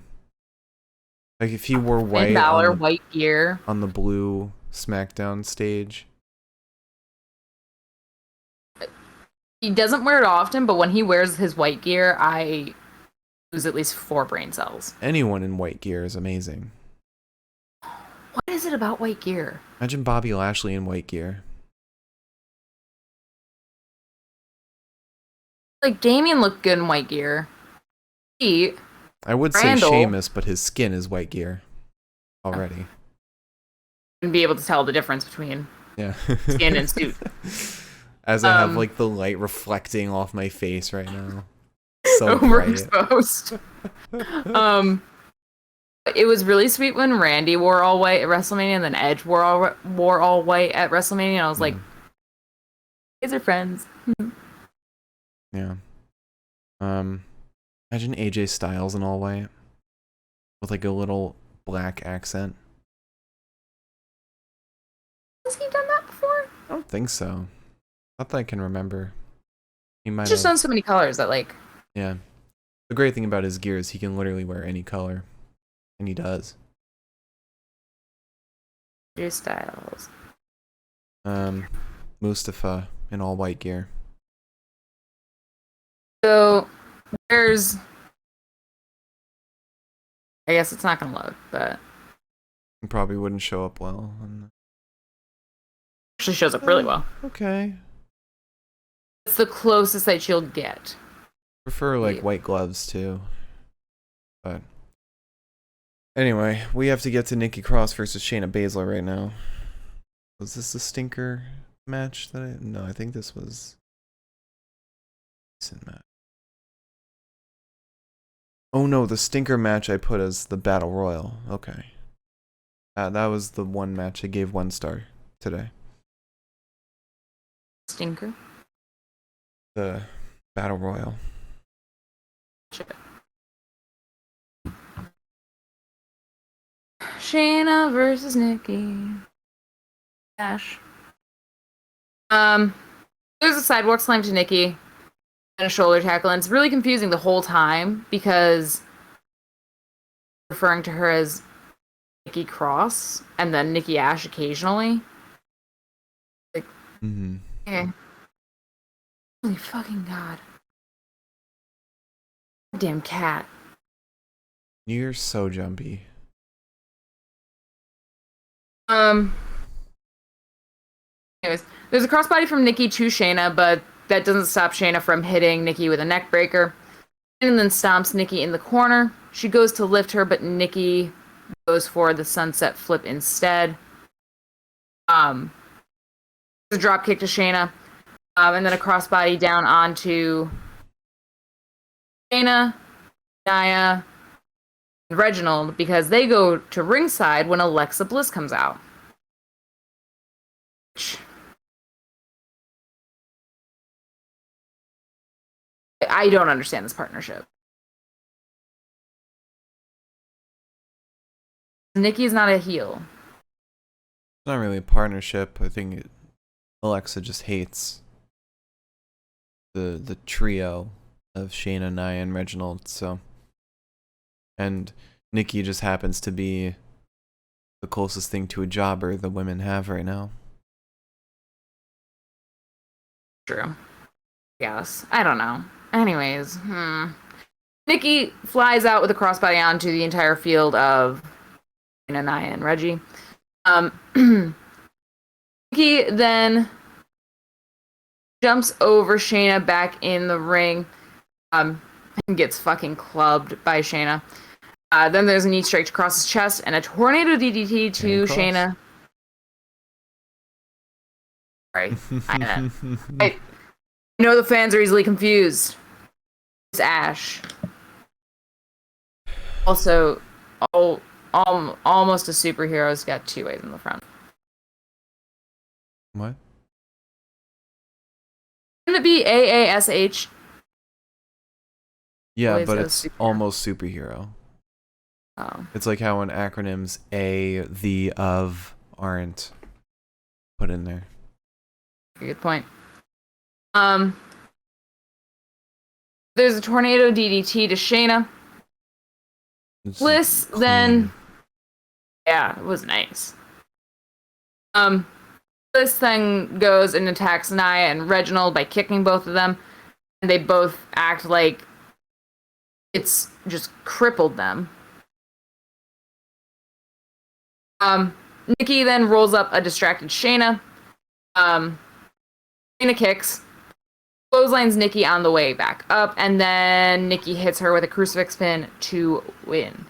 Speaker 2: Like if he wore white,
Speaker 1: Finn Balor, white gear
Speaker 2: on the blue SmackDown stage.
Speaker 1: He doesn't wear it often, but when he wears his white gear, I lose at least 4 brain cells.
Speaker 2: Anyone in white gear is amazing.
Speaker 1: What is it about white gear?
Speaker 2: Imagine Bobby Lashley in white gear.
Speaker 1: Like, Damien looked good in white gear.
Speaker 2: I would say Sheamus, but his skin is white gear already.
Speaker 1: Wouldn't be able to tell the difference between skin and suit.
Speaker 2: As I have like the light reflecting off my face right now. So
Speaker 1: overexposed. It was really sweet when Randy wore all white at WrestleMania, and then Edge wore all white at WrestleMania, and I was like, "These are friends."
Speaker 2: Yeah. Imagine AJ Styles in all white with like a little black accent.
Speaker 1: Has he done that before?
Speaker 2: I don't think so. Not that I can remember. He might
Speaker 1: He's just done so many colors that, like...
Speaker 2: Yeah. The great thing about his gear is he can literally wear any color. And he does.
Speaker 1: AJ Styles.
Speaker 2: Mustafa in all white gear.
Speaker 1: So, where's... I guess it's not gonna load, but...
Speaker 2: It probably wouldn't show up well.
Speaker 1: Actually shows up really well.
Speaker 2: Okay.
Speaker 1: It's the closest that she'll get.
Speaker 2: Prefer like white gloves too. But anyway, we have to get to Nikki Cross versus Shayna Baszler right now. Was this the stinker match that no, I think this was decent match. Oh no, the stinker match I put as the Battle Royal. Okay. That was the one match I gave 1 star today.
Speaker 1: Stinker?
Speaker 2: The Battle Royal.
Speaker 1: Shayna versus Nikki. Ash. There's a sidewalk slam to Nikki and a shoulder tackle, and it's really confusing the whole time because referring to her as Nikki Cross and then Nikki Ash occasionally. Like, okay. Holy fucking god. Damn cat.
Speaker 2: You're so jumpy.
Speaker 1: Anyways, there's a crossbody from Nikki to Shayna, but that doesn't stop Shayna from hitting Nikki with a neck breaker. And then stomps Nikki in the corner. She goes to lift her, but Nikki goes for the sunset flip instead. A drop kick to Shayna. And then a crossbody down onto Shayna, Nia, and Reginald because they go to ringside when Alexa Bliss comes out. I don't understand this partnership. Nikki is not a heel.
Speaker 2: It's not really a partnership. I think Alexa just hates the trio of Shayna, Nia, and Reginald. So, and Nikki just happens to be the closest thing to a jobber the women have right now.
Speaker 1: True. Yes. I don't know. Anyways, Nikki flies out with a crossbody onto the entire field of Nia and Reggie. Nikki then jumps over Shayna back in the ring and gets fucking clubbed by Shayna. Then there's a knee strike across his chest and a tornado DDT to Shayna. Right. I know the fans are easily confused. It's Ash. Also, almost a superhero's got 2 ways in the front.
Speaker 2: What?
Speaker 1: Shouldn't it be AASH?
Speaker 2: Yeah,
Speaker 1: Always
Speaker 2: but
Speaker 1: a
Speaker 2: it's
Speaker 1: superhero.
Speaker 2: almost superhero.
Speaker 1: Oh.
Speaker 2: It's like how in acronyms A, the, of aren't put in there.
Speaker 1: Good point. There's a tornado DDT to Shayna. Bliss then, yeah, it was nice. Bliss then goes and attacks Nia and Reginald by kicking both of them, and they both act like it's just crippled them. Nikki then rolls up a distracted Shayna. Shayna kicks, clotheslines Nikki on the way back up, and then Nikki hits her with a crucifix pin to win.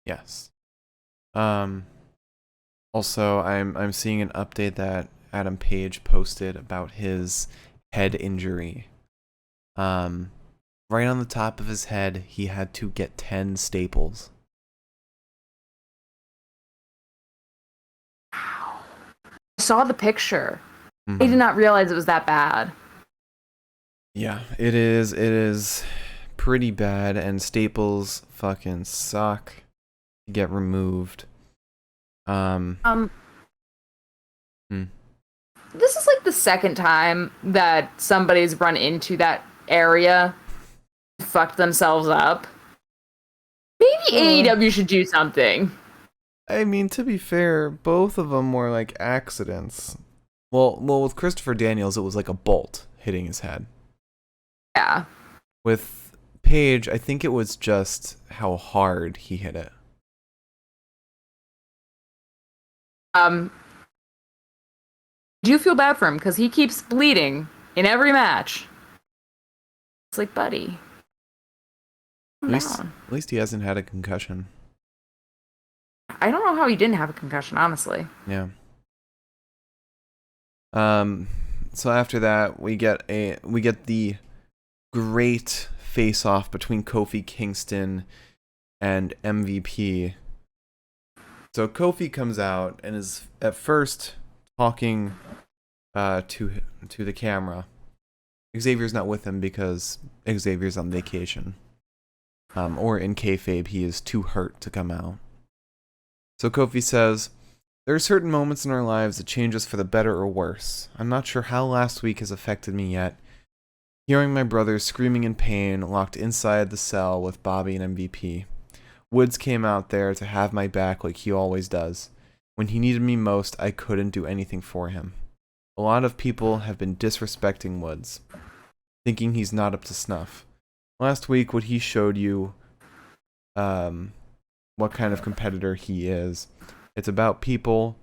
Speaker 2: Yes. Also, I'm seeing an update that Adam Page posted about his head injury. Right on the top of his head, he had to get 10 staples.
Speaker 1: Wow. I saw the picture.
Speaker 2: Mm-hmm.
Speaker 1: I did not realize it was that bad.
Speaker 2: Yeah, it is. It is pretty bad, and staples fucking suck to get removed.
Speaker 1: This is like the second time that somebody's run into that area, fucked themselves up. Maybe AEW should do something.
Speaker 2: I mean, to be fair, both of them were like accidents. Well, with Christopher Daniels, it was like a bolt hitting his head.
Speaker 1: Yeah.
Speaker 2: With Page, I think it was just how hard he hit it.
Speaker 1: Um, I do feel bad for him because he keeps bleeding in every match. It's like, buddy, calm down.
Speaker 2: At least he hasn't had a concussion.
Speaker 1: I don't know how he didn't have a concussion, honestly.
Speaker 2: Yeah. So after that, we get the great face-off between Kofi Kingston and MVP. So Kofi comes out and is at first talking to the camera. Xavier's not with him because Xavier's on vacation. Or in kayfabe, he is too hurt to come out. So Kofi says, there are certain moments in our lives that change us for the better or worse. I'm not sure how last week has affected me yet. Hearing my brothers screaming in pain, locked inside the cell with Bobby and MVP. Woods came out there to have my back like he always does. When he needed me most, I couldn't do anything for him. A lot of people have been disrespecting Woods, thinking he's not up to snuff. Last week, what he showed you, what kind of competitor he is. It's about time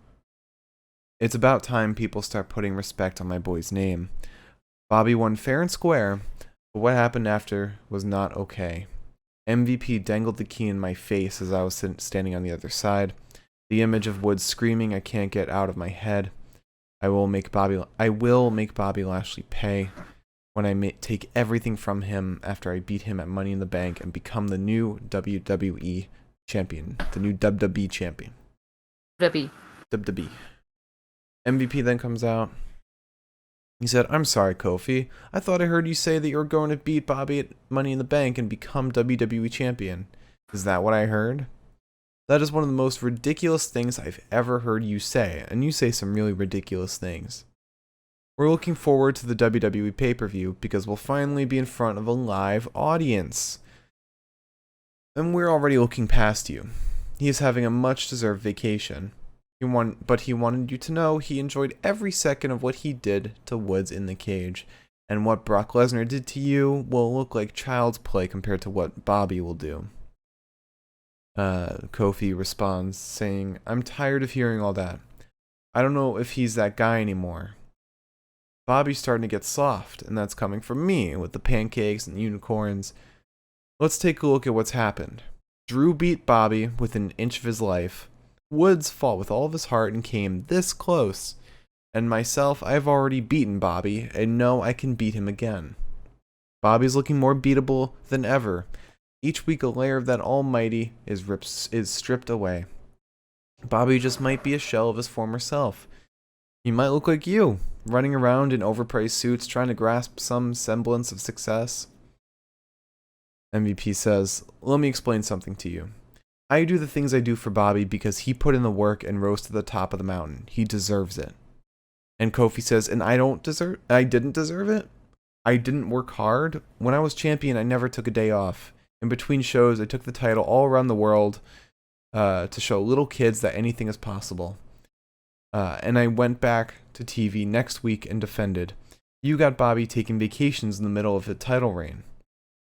Speaker 2: people start putting respect on my boy's name. Bobby won fair and square, but what happened after was not okay. MVP dangled the key in my face as I was standing on the other side. The image of Woods screaming I can't get out of my head. I will make Bobby Lashley pay when I take everything from him after I beat him at Money in the Bank and become the new WWE champion, the new WWE champion. WWE. MVP then comes out. He said, I'm sorry, Kofi. I thought I heard you say that you were going to beat Bobby at Money in the Bank and become WWE champion. Is that what I heard? That is one of the most ridiculous things I've ever heard you say, and you say some really ridiculous things. We're looking forward to the WWE pay-per-view because we'll finally be in front of a live audience. And we're already looking past you. He is having a much-deserved vacation. But he wanted you to know he enjoyed every second of what he did to Woods in the cage. And what Brock Lesnar did to you will look like child's play compared to what Bobby will do. Kofi responds, saying, I'm tired of hearing all that. I don't know if he's that guy anymore. Bobby's starting to get soft, and that's coming from me with the pancakes and unicorns. Let's take a look at what's happened. Drew beat Bobby within an inch of his life. Woods fought with all of his heart and came this close. And myself, I've already beaten Bobby, and know I can beat him again. Bobby's looking more beatable than ever. Each week a layer of that almighty is stripped away. Bobby just might be a shell of his former self. He might look like you, running around in overpriced suits trying to grasp some semblance of success. MVP says, let me explain something to you. I do the things I do for Bobby because he put in the work and rose to the top of the mountain. He deserves it. And Kofi says, and I didn't deserve it? I didn't work hard? When I was champion, I never took a day off. In between shows, I took the title all around the world to show little kids that anything is possible. And I went back to TV next week and defended. You got Bobby taking vacations in the middle of a title reign.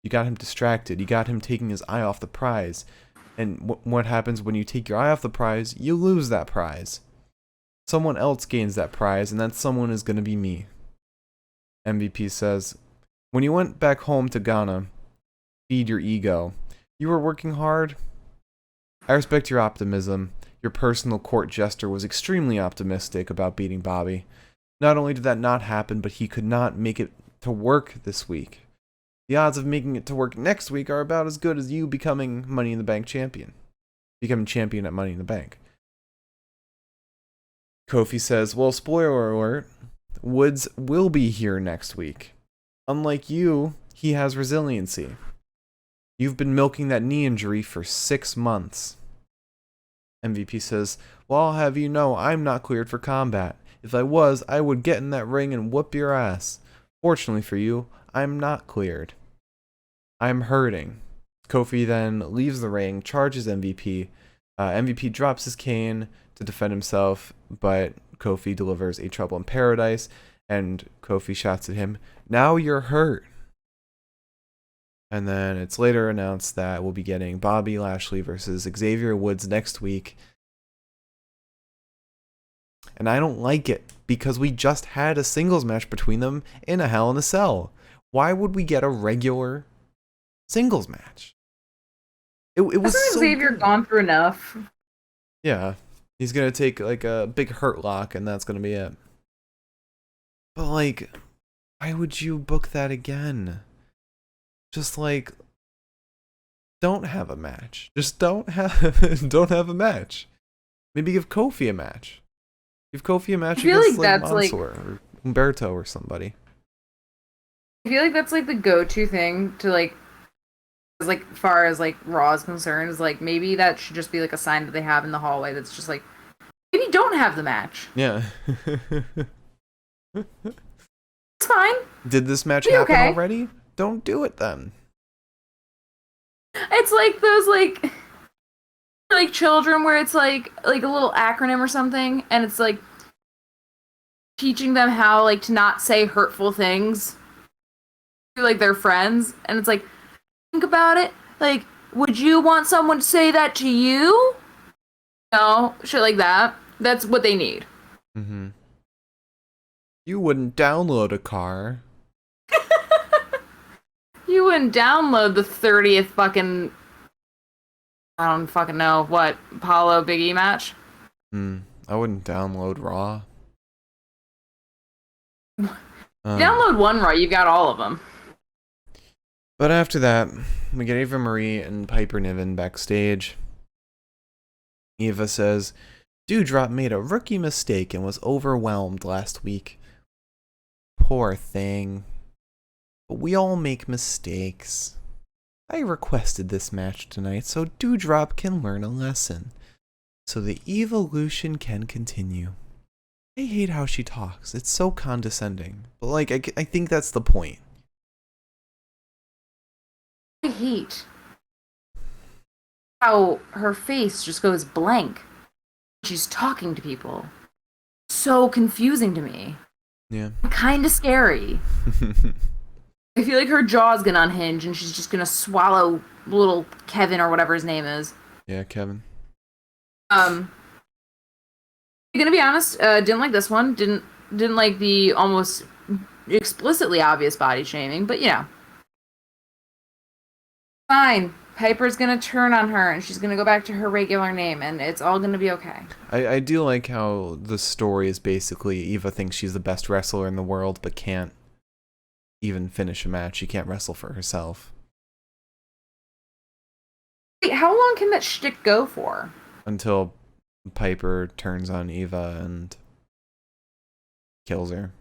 Speaker 2: You got him distracted. You got him taking his eye off the prize. And what happens when you take your eye off the prize? You lose that prize. Someone else gains that prize, and that someone is going to be me. MVP says, when you went back home to Ghana, feed your ego. You were working hard? I respect your optimism. Your personal court jester was extremely optimistic about beating Bobby. Not only did that not happen, but he could not make it to work this week. The odds of making it to work next week are about as good as you becoming Money in the Bank champion. Becoming champion at Money in the Bank. Kofi says, well, spoiler alert, Woods will be here next week. Unlike you, he has resiliency. You've been milking that knee injury for 6 months. MVP says, well, I'll have you know I'm not cleared for combat. If I was, I would get in that ring and whoop your ass. Fortunately for you, I'm not cleared. I'm hurting. Kofi then leaves the ring, charges MVP. MVP drops his cane to defend himself, but Kofi delivers a Trouble in Paradise, and Kofi shouts at him, now you're hurt. And then it's later announced that we'll be getting Bobby Lashley versus Xavier Woods next week. And I don't like it because we just had a singles match between them in a Hell in a Cell. Why would we get a regular singles match? It was so
Speaker 1: Xavier
Speaker 2: good.
Speaker 1: gone through enough.
Speaker 2: Yeah. He's going to take like a big hurt lock and that's going to be it. But like, why would you book that again? Just like, don't have a match. Just don't have a match. Maybe give Kofi a match. Give Kofi a match against like Mansoor or Humberto or somebody.
Speaker 1: I feel like that's like the go-to thing to like, as like far as like Raw is concerned, is like maybe that should just be like a sign that they have in the hallway that's just like, maybe don't have the match.
Speaker 2: Yeah.
Speaker 1: It's fine.
Speaker 2: Did this match happen already? Don't do it then.
Speaker 1: It's like those like children where it's like a little acronym or something, and it's like teaching them how like to not say hurtful things to like their friends, and it's like, think about it, like, would you want someone to say that to you? No, shit like that. That's what they need.
Speaker 2: Mm-hmm. You wouldn't download a car.
Speaker 1: You wouldn't download the 30th fucking, I don't fucking know what, Apollo Big E match.
Speaker 2: I wouldn't download Raw.
Speaker 1: Download one Raw, you've got all of them.
Speaker 2: But after that, we get Eva Marie and Piper Niven backstage. Eva says, Doudrop made a rookie mistake and was overwhelmed last week. Poor thing. But we all make mistakes. I requested this match tonight so Doudrop can learn a lesson. So the evolution can continue. I hate how she talks. It's so condescending. But like, I think that's the point.
Speaker 1: I hate how her face just goes blank. She's talking to people. So confusing to me.
Speaker 2: Yeah.
Speaker 1: Kind of scary. I feel like her jaw's gonna unhinge and she's just gonna swallow little Kevin or whatever his name is.
Speaker 2: Yeah, Kevin.
Speaker 1: I'm gonna be honest, didn't like this one. Didn't like the almost explicitly obvious body shaming, but you know. Fine. Piper's gonna turn on her and she's gonna go back to her regular name and it's all gonna be okay.
Speaker 2: I do like how the story is basically Eva thinks she's the best wrestler in the world but can't even finish a match. She can't wrestle for herself.
Speaker 1: Wait, how long can that shtick go for?
Speaker 2: Until Piper turns on Eva and kills her.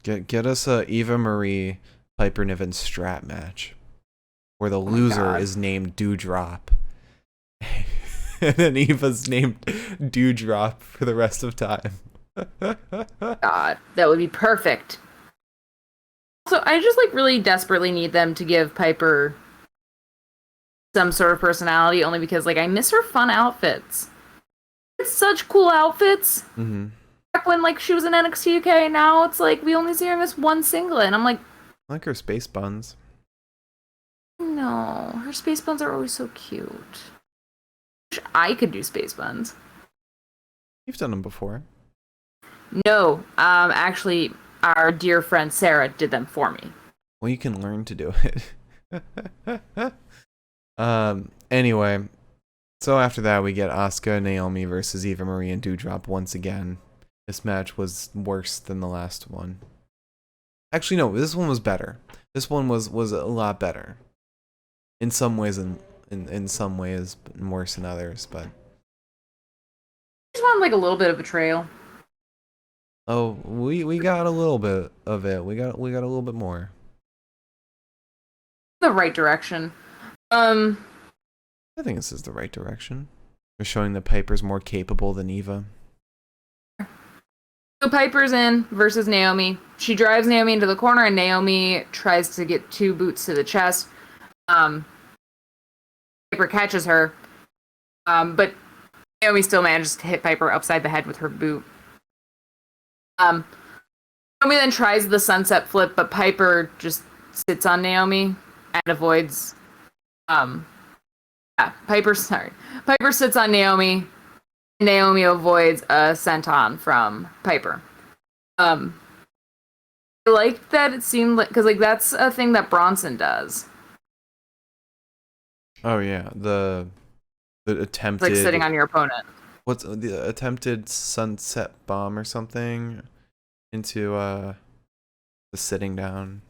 Speaker 2: Get us a Eva Marie Piper Niven strap match where the loser is named Doudrop. And then Eva's named Doudrop for the rest of time.
Speaker 1: God, that would be perfect. So I just like really desperately need them to give Piper some sort of personality, only because like I miss her fun outfits. It's such cool outfits.
Speaker 2: Mm-hmm.
Speaker 1: Back when like she was in NXT UK, now it's like we only see her in this one singlet, and I'm like,
Speaker 2: I like her space buns.
Speaker 1: No, her space buns are always so cute. Wish I could do space buns.
Speaker 2: You've done them before.
Speaker 1: No, actually, our dear friend Sarah did them for me.
Speaker 2: Well, you can learn to do it. Anyway, so after that we get Asuka, Naomi versus Eva Marie and Doudrop once again. This match was worse than the last one. Actually, no, this one was better. This one was a lot better. In some ways, in some ways, worse than others, but.
Speaker 1: I just want like a little bit of betrayal.
Speaker 2: Oh, we got a little bit of it. We got a little bit more.
Speaker 1: The right direction.
Speaker 2: I think this is the right direction. They're showing that Piper's more capable than Eva.
Speaker 1: So Piper's in versus Naomi. She drives Naomi into the corner, and Naomi tries to get 2 boots to the chest. Piper catches her, but Naomi still manages to hit Piper upside the head with her boot. Naomi then tries the sunset flip, but Piper just sits on Naomi and avoids Yeah, Piper sits on Naomi. Naomi avoids a senton from Piper. Um, I liked that it seemed like, because like that's a thing that Bronson does.
Speaker 2: Oh yeah, the
Speaker 1: It's like sitting
Speaker 2: attempted
Speaker 1: on your opponent.
Speaker 2: what's the attempted sunset bomb or something into the sitting down.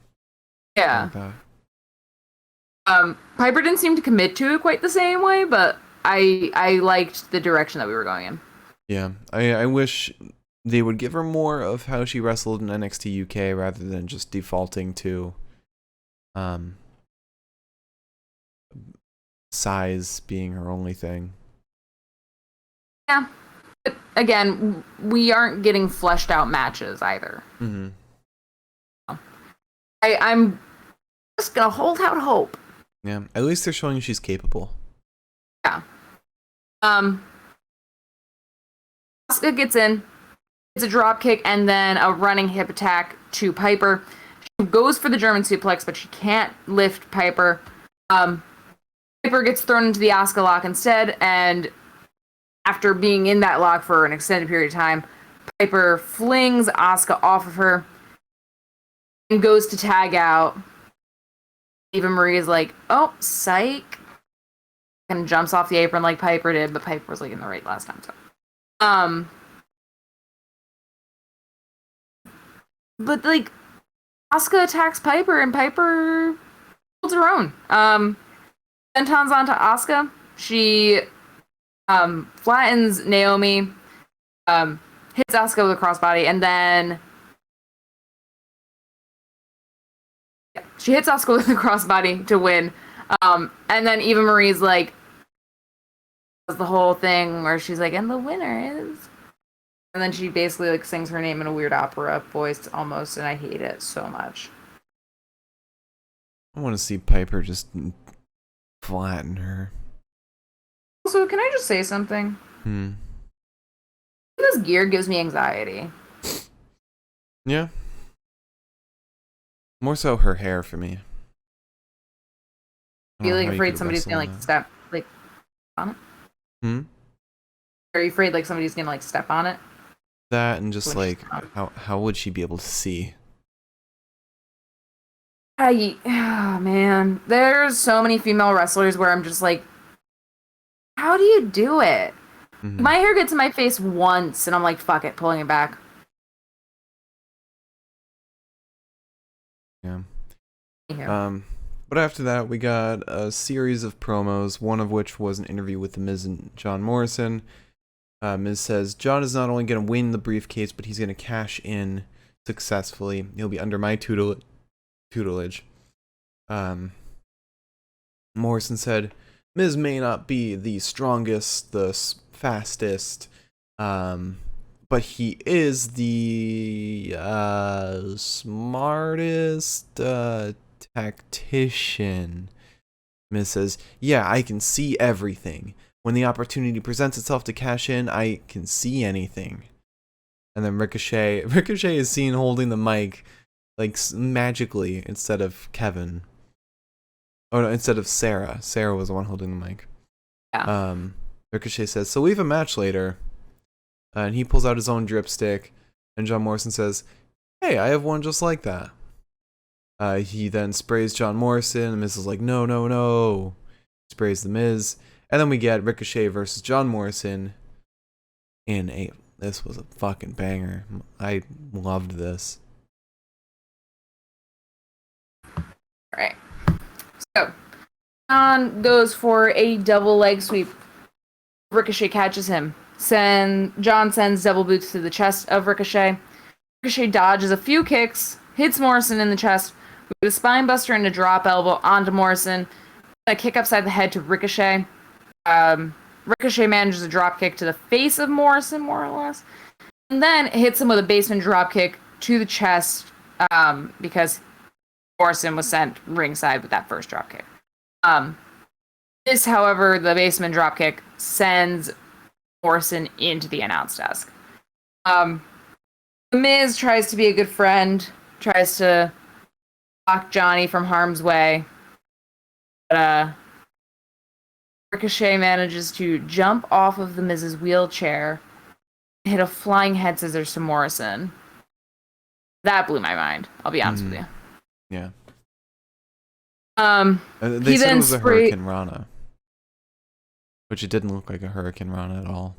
Speaker 1: Yeah.
Speaker 2: Like that.
Speaker 1: Piper didn't seem to commit to it quite the same way, but I liked the direction that we were going in.
Speaker 2: Yeah, I wish they would give her more of how she wrestled in NXT UK rather than just defaulting to um size being her only thing.
Speaker 1: Yeah. But again, we aren't getting fleshed out matches either.
Speaker 2: Mm-hmm.
Speaker 1: I'm just gonna hold out hope.
Speaker 2: Yeah, at least they're showing she's capable.
Speaker 1: Yeah. Asuka gets in. It's a drop kick and then a running hip attack to Piper. She goes for the German suplex, but she can't lift Piper. Piper gets thrown into the Asuka lock instead, and after being in that lock for an extended period of time, Piper flings Asuka off of her and goes to tag out. Eva Marie is like, oh, psych. And jumps off the apron like Piper did, but Piper was like in the right last time. So. But like, Asuka attacks Piper, and Piper holds her own. Senton's onto Asuka. She flattens Naomi, hits Asuka with a crossbody, and then she hits Asuka with a crossbody to win. And then Eva Marie's like, does the whole thing where she's like, and the winner is. And then she basically like sings her name in a weird opera voice almost, and I hate it so much.
Speaker 2: I want to see Piper just flatten her.
Speaker 1: Also, can I just say something? This gear gives me anxiety.
Speaker 2: Yeah. More so her hair for me.
Speaker 1: Feeling afraid somebody's gonna like step like on it? Are you afraid like somebody's gonna like step on it?
Speaker 2: That and just like how would she be able to see?
Speaker 1: Oh man, there's so many female wrestlers where I'm just like, how do you do it? My hair gets in my face once, and I'm like, fuck it, pulling it back.
Speaker 2: Yeah.
Speaker 1: Yeah.
Speaker 2: But after that, we got a series of promos, one of which was an interview with The Miz and John Morrison. Miz says, John is not only going to win the briefcase, but he's going to cash in successfully. He'll be under my tutelage. Morrison said, Miz may not be the strongest, the fastest, but he is the smartest tactician. Miz says, yeah, I can see everything. When the opportunity presents itself to cash in, I can see anything. And then Ricochet is seen holding the mic like magically instead of Kevin. Oh no, instead of Sarah. Sarah was the one holding the mic.
Speaker 1: Yeah.
Speaker 2: Ricochet says, so we have a match later. And he pulls out his own dripstick. And John Morrison says, hey, I have one just like that. He then sprays John Morrison. And Miz is like, no, no, no. Sprays the Miz. And then we get Ricochet versus John Morrison this was a fucking banger. I loved this.
Speaker 1: Alright. So, John goes for a double leg sweep. Ricochet catches him. John sends double boots to the chest of Ricochet. Ricochet dodges a few kicks, hits Morrison in the chest with a spine buster and a drop elbow onto Morrison. A kick upside the head to Ricochet. Ricochet manages a drop kick to the face of Morrison, more or less, and then hits him with a basement drop kick to the chest because Morrison was sent ringside with that first drop kick. However, the basement drop kick sends Morrison into the announce desk. The Miz tries to be a good friend, tries to block Johnny from harm's way, but Ricochet manages to jump off of the Miz's wheelchair, hit a flying head scissors to Morrison. That blew my mind. I'll be honest with you.
Speaker 2: Yeah.
Speaker 1: He
Speaker 2: They said it
Speaker 1: then
Speaker 2: was a Hurricane Rana, which it didn't look like a Hurricane Rana at all.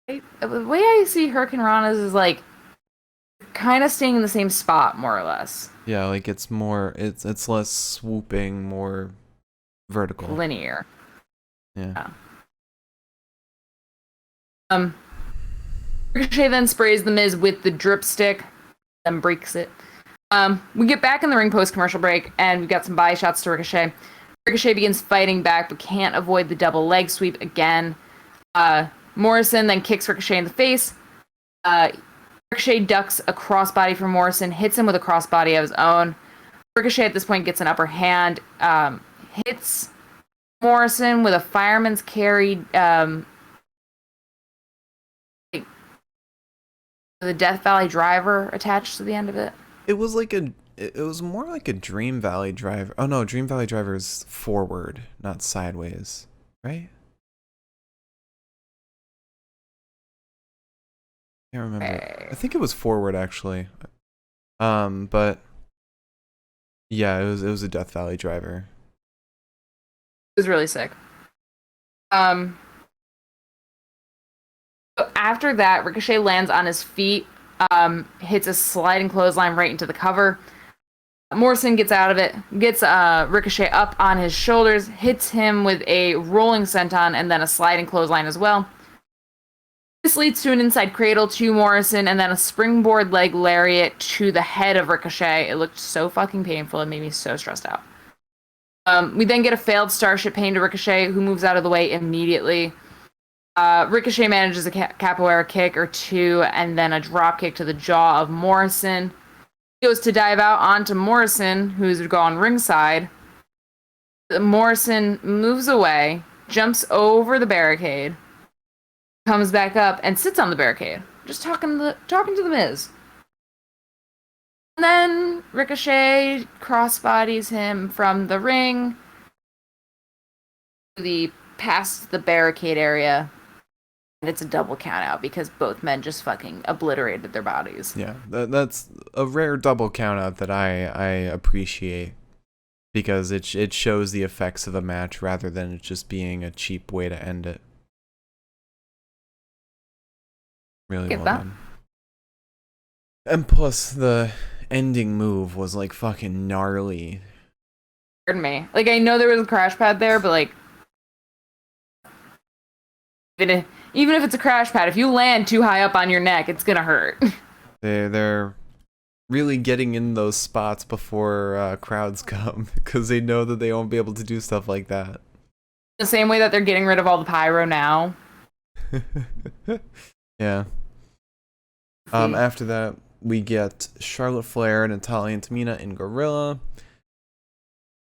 Speaker 1: The way I see Hurricane Rana's is like kind of staying in the same spot, more or less.
Speaker 2: Yeah, like it's less swooping, more vertical.
Speaker 1: Linear.
Speaker 2: Yeah.
Speaker 1: Ricochet then sprays the Miz with the drip stick, then breaks it. We get back in the ring post commercial break, and we've got some body shots to Ricochet. Ricochet begins fighting back, but can't avoid the double leg sweep again. Morrison then kicks Ricochet in the face. Ricochet ducks a crossbody from Morrison, hits him with a crossbody of his own. Ricochet at this point gets an upper hand, hits Morrison with a fireman's carry, the Death Valley driver attached to the end of it.
Speaker 2: It was more like a Dream Valley driver. Oh no, Dream Valley driver is forward, not sideways, right? I can't remember. I think it was forward actually. But yeah, it was a Death Valley driver.
Speaker 1: It was really sick. After that, Ricochet lands on his feet, hits a sliding clothesline right into the cover. Morrison gets out of it, gets Ricochet up on his shoulders, hits him with a rolling senton and then a sliding clothesline as well. This leads to an inside cradle to Morrison and then a springboard leg lariat to the head of Ricochet. It looked so fucking painful. It made me so stressed out. We then get a failed Starship Pain to Ricochet, who moves out of the way immediately. Ricochet manages a capoeira kick or two and then a drop kick to the jaw of Morrison. He goes to dive out onto Morrison, who's gone ringside. Morrison moves away, jumps over the barricade, comes back up and sits on the barricade, just talking to the Miz. And then Ricochet crossbodies him from the ring past the barricade area. And it's a double count out because both men just fucking obliterated their bodies.
Speaker 2: Yeah, that's a rare double count out that I appreciate, because it shows the effects of a match rather than it just being a cheap way to end it. Really well done. And plus the ending move was like fucking gnarly.
Speaker 1: Pardon me. Like, I know there was a crash pad there, but like, even if it's a crash pad, if you land too high up on your neck, it's gonna hurt.
Speaker 2: They're really getting in those spots before crowds come, because they know that they won't be able to do stuff like that.
Speaker 1: The same way that they're getting rid of all the pyro now.
Speaker 2: Yeah. After that, we get Charlotte Flair, Natalya, and Tamina in Gorilla.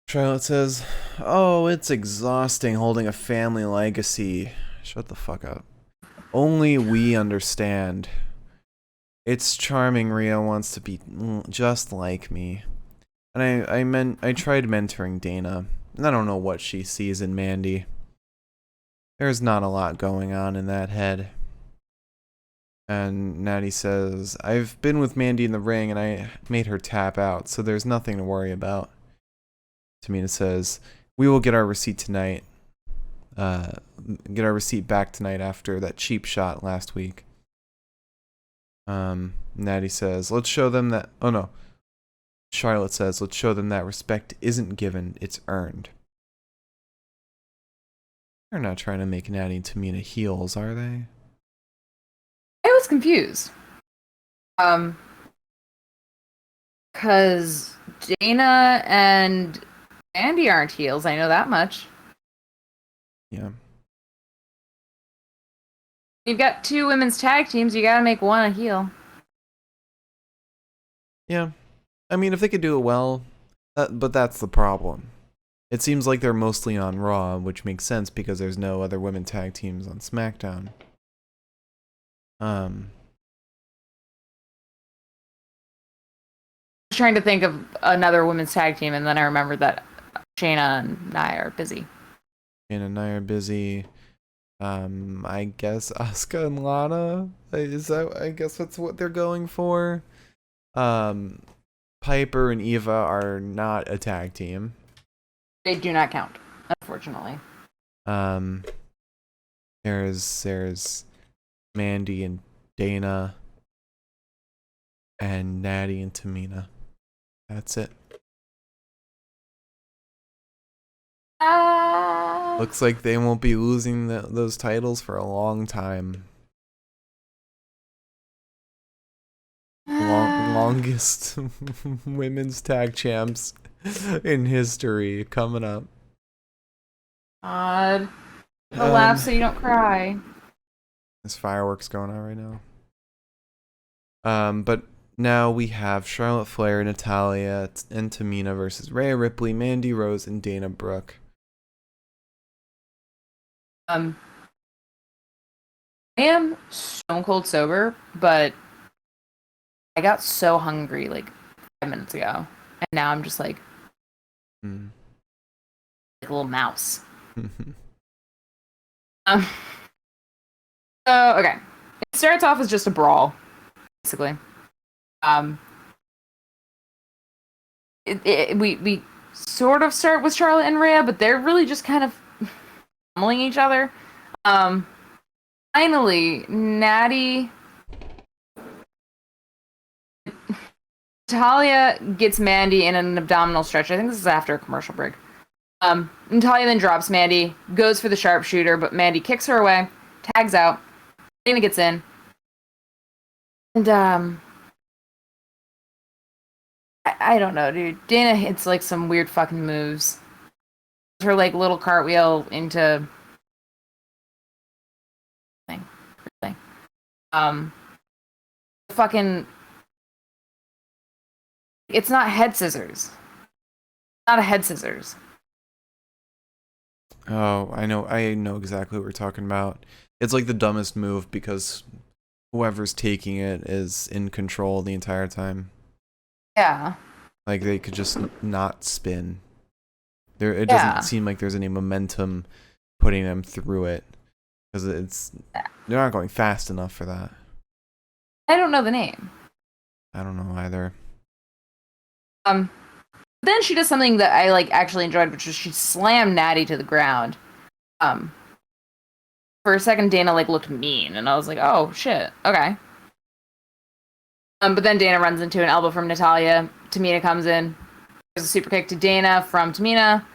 Speaker 2: Charlotte says, "Oh, it's exhausting holding a family legacy." Shut the fuck up. Only we understand. It's charming Rhea wants to be just like me. And I tried mentoring Dana, and I don't know what she sees in Mandy. There's not a lot going on in that head. And Natty says, "I've been with Mandy in the ring and I made her tap out, so there's nothing to worry about." Tamina says, "We will get our receipt tonight. Get our receipt back tonight after that cheap shot last week." Natty says, "Let's show them that..." Oh no. Charlotte says, "Let's show them that respect isn't given, it's earned." They're not trying to make Natty and Tamina heels, are they?
Speaker 1: I was confused. Because Dana and Andy aren't heels. I know that much.
Speaker 2: Yeah.
Speaker 1: You've got two women's tag teams. You gotta make one a heel.
Speaker 2: Yeah. I mean, if they could do it well, but that's the problem. It seems like they're mostly on Raw, which makes sense because there's no other women tag teams on SmackDown. I
Speaker 1: was trying to think of another women's tag team, and then I remembered that Shayna and Nia are busy.
Speaker 2: Dana and I are busy. I guess Asuka and Lana I guess that's what they're going for. Piper and Eva are not a tag team.
Speaker 1: They do not count, unfortunately.
Speaker 2: There's Mandy and Dana and Natty and Tamina. That's it. Looks like they won't be losing those titles for a long time. Longest women's tag champs in history coming up.
Speaker 1: God. Laugh so you don't cry.
Speaker 2: There's fireworks going on right now. But now we have Charlotte Flair, Natalya, and Tamina versus Rhea Ripley, Mandy Rose, and Dana Brooke.
Speaker 1: I am stone cold sober, but I got so hungry like 5 minutes ago, and now I'm just like a little mouse. So okay, it starts off as just a brawl, basically. We sort of start with Charlotte and Rhea, but they're really just kind of pummeling each other. Finally, Natalya gets Mandy in an abdominal stretch. I think this is after a commercial break. Natalya then drops Mandy, goes for the sharpshooter, but Mandy kicks her away, tags out. Dana gets in. And, I don't know, dude. Dana hits, like, some weird fucking moves. Her, like, little cartwheel into... thing. Fucking... It's not head scissors. Not a head scissors.
Speaker 2: Oh, I know exactly what we're talking about. It's like the dumbest move because whoever's taking it is in control the entire time.
Speaker 1: Yeah.
Speaker 2: Like they could just not spin. It doesn't seem like there's any momentum putting them through it because they're not going fast enough for that.
Speaker 1: I don't know the name.
Speaker 2: I don't know either.
Speaker 1: Then she does something that I like actually enjoyed, which was she slammed Natty to the ground. For a second, Dana like looked mean, and I was like, "Oh shit, okay." But then Dana runs into an elbow from Natalya. Tamina comes in. There's a super kick to Dana from Tamina.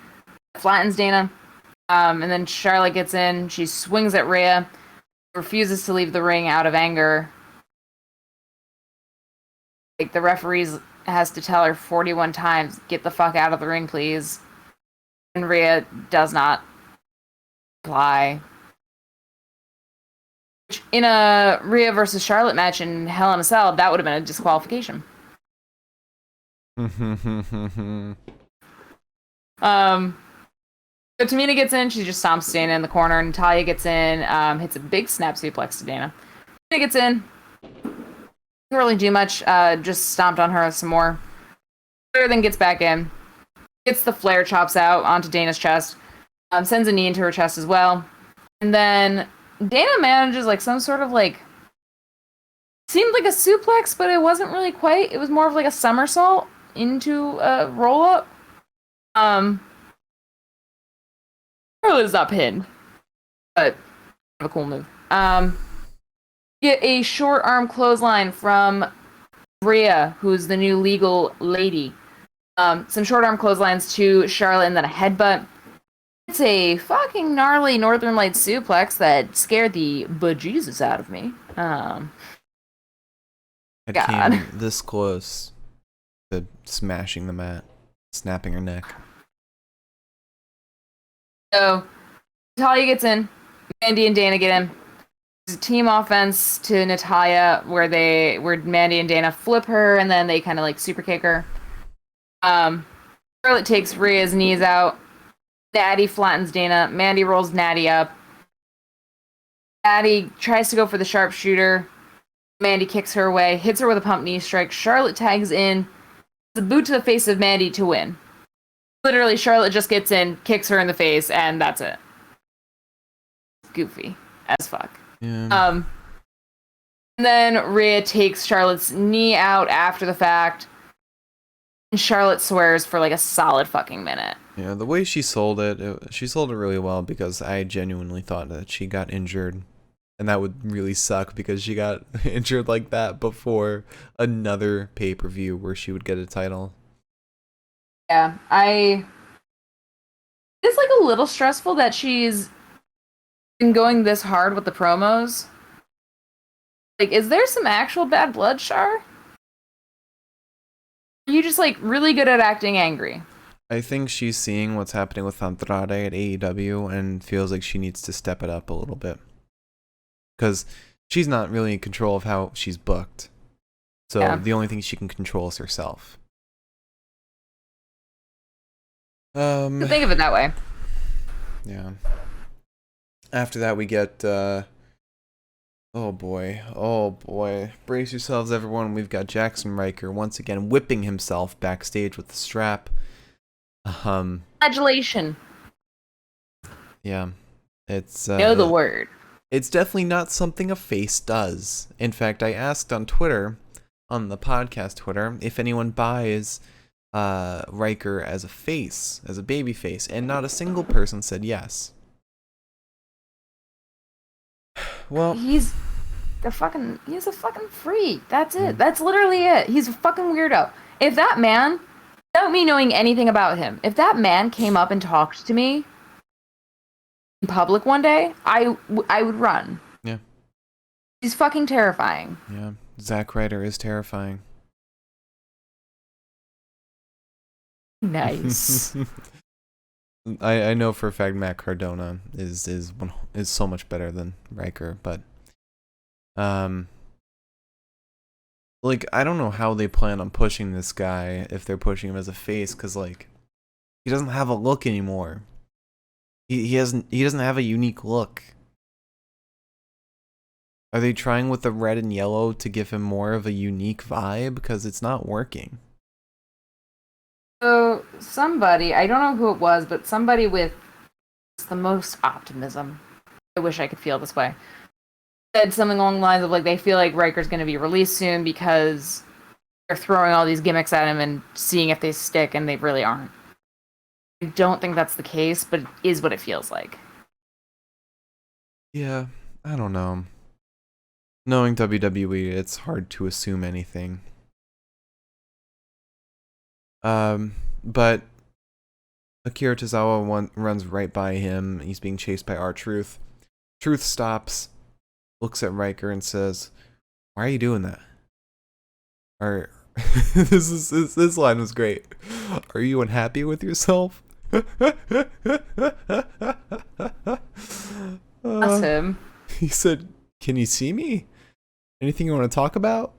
Speaker 1: Flattens Dana. And then Charlotte gets in. She swings at Rhea. Refuses to leave the ring out of anger. Like the referees has to tell her 41 times, "Get the fuck out of the ring, please." And Rhea does not comply. In a Rhea versus Charlotte match in Hell in a Cell, that would have been a disqualification. So Tamina gets in, she just stomps Dana in the corner. Natalya gets in, hits a big snap suplex to Dana. Dana gets in, didn't really do much, just stomped on her some more. Flair then gets back in, gets the Flair chops out onto Dana's chest, sends a knee into her chest as well. And then Dana manages like some sort of like, seemed like a suplex, but it wasn't really quite. It was more of like a somersault into a roll up. Charlotte is not pinned, but a cool move. Get a short arm clothesline from Rhea, who's the new legal lady. Some short arm clotheslines to Charlotte, and then a headbutt. It's a fucking gnarly Northern Lights suplex that scared the bejesus out of me.
Speaker 2: I came this close to smashing the mat, snapping her neck.
Speaker 1: So, Natalya gets in. Mandy and Dana get in. There's a team offense to Natalya where Mandy and Dana flip her and then they kind of like super kick her. Charlotte takes Rhea's knees out. Natty flattens Dana. Mandy rolls Natty up. Natty tries to go for the sharpshooter. Mandy kicks her away, hits her with a pump knee strike. Charlotte tags in. The boot to the face of Mandy to win. Literally, Charlotte just gets in, kicks her in the face, and that's it. goofy as fuck.
Speaker 2: Yeah.
Speaker 1: And then Rhea takes Charlotte's knee out after the fact. And Charlotte swears for like a solid fucking minute.
Speaker 2: Yeah, the way she sold it, she sold it really well because I genuinely thought that she got injured. And that would really suck because she got injured like that before another pay-per-view where she would get a title.
Speaker 1: Yeah, it's like a little stressful that she's been going this hard with the promos. Like, is there some actual bad blood, Char? Are you just like really good at acting angry?
Speaker 2: I think she's seeing what's happening with Andrade at AEW and feels like she needs to step it up a little bit. Because she's not really in control of how she's booked. So
Speaker 1: Yeah.
Speaker 2: the only thing she can control is herself.
Speaker 1: Think of it that way.
Speaker 2: Yeah. After that we get oh boy. Brace yourselves everyone. We've got Jackson Riker once again whipping himself backstage with the strap.
Speaker 1: Congratulations.
Speaker 2: Yeah. It's
Speaker 1: Know the word.
Speaker 2: It's definitely not something a face does. In fact, I asked on Twitter, on the podcast Twitter, if anyone buys Riker as a face, as a baby face, and not a single person said yes. Well,
Speaker 1: He's a fucking freak. That's it. That's literally it. He's a fucking weirdo. If that man, without me knowing anything about him, if that man came up and talked to me in public one day, I would run.
Speaker 2: Yeah.
Speaker 1: He's fucking terrifying.
Speaker 2: Yeah, Zack Ryder is terrifying.
Speaker 1: Nice.
Speaker 2: I know for a fact Matt Cardona is so much better than Riker, but like I don't know how they plan on pushing this guy if they're pushing him as a face, because like he doesn't have a look anymore. He doesn't have a unique look. Are they trying with the red and yellow to give him more of a unique vibe? Because it's not working.
Speaker 1: So somebody, I don't know who it was, but somebody with the most optimism, I wish I could feel this way, said something along the lines of like they feel like Riker's going to be released soon because they're throwing all these gimmicks at him and seeing if they stick, and they really aren't. I don't think that's the case, but it is what it feels like.
Speaker 2: Yeah, I don't know. Knowing WWE, it's hard to assume anything. But Akira Tozawa runs right by him. He's being chased by R-Truth. Truth stops, looks at Riker and says, "Why are you doing that?" Or this line was great. "Are you unhappy with yourself?"
Speaker 1: That's him.
Speaker 2: He said, "Can you see me? Anything you want to talk about?"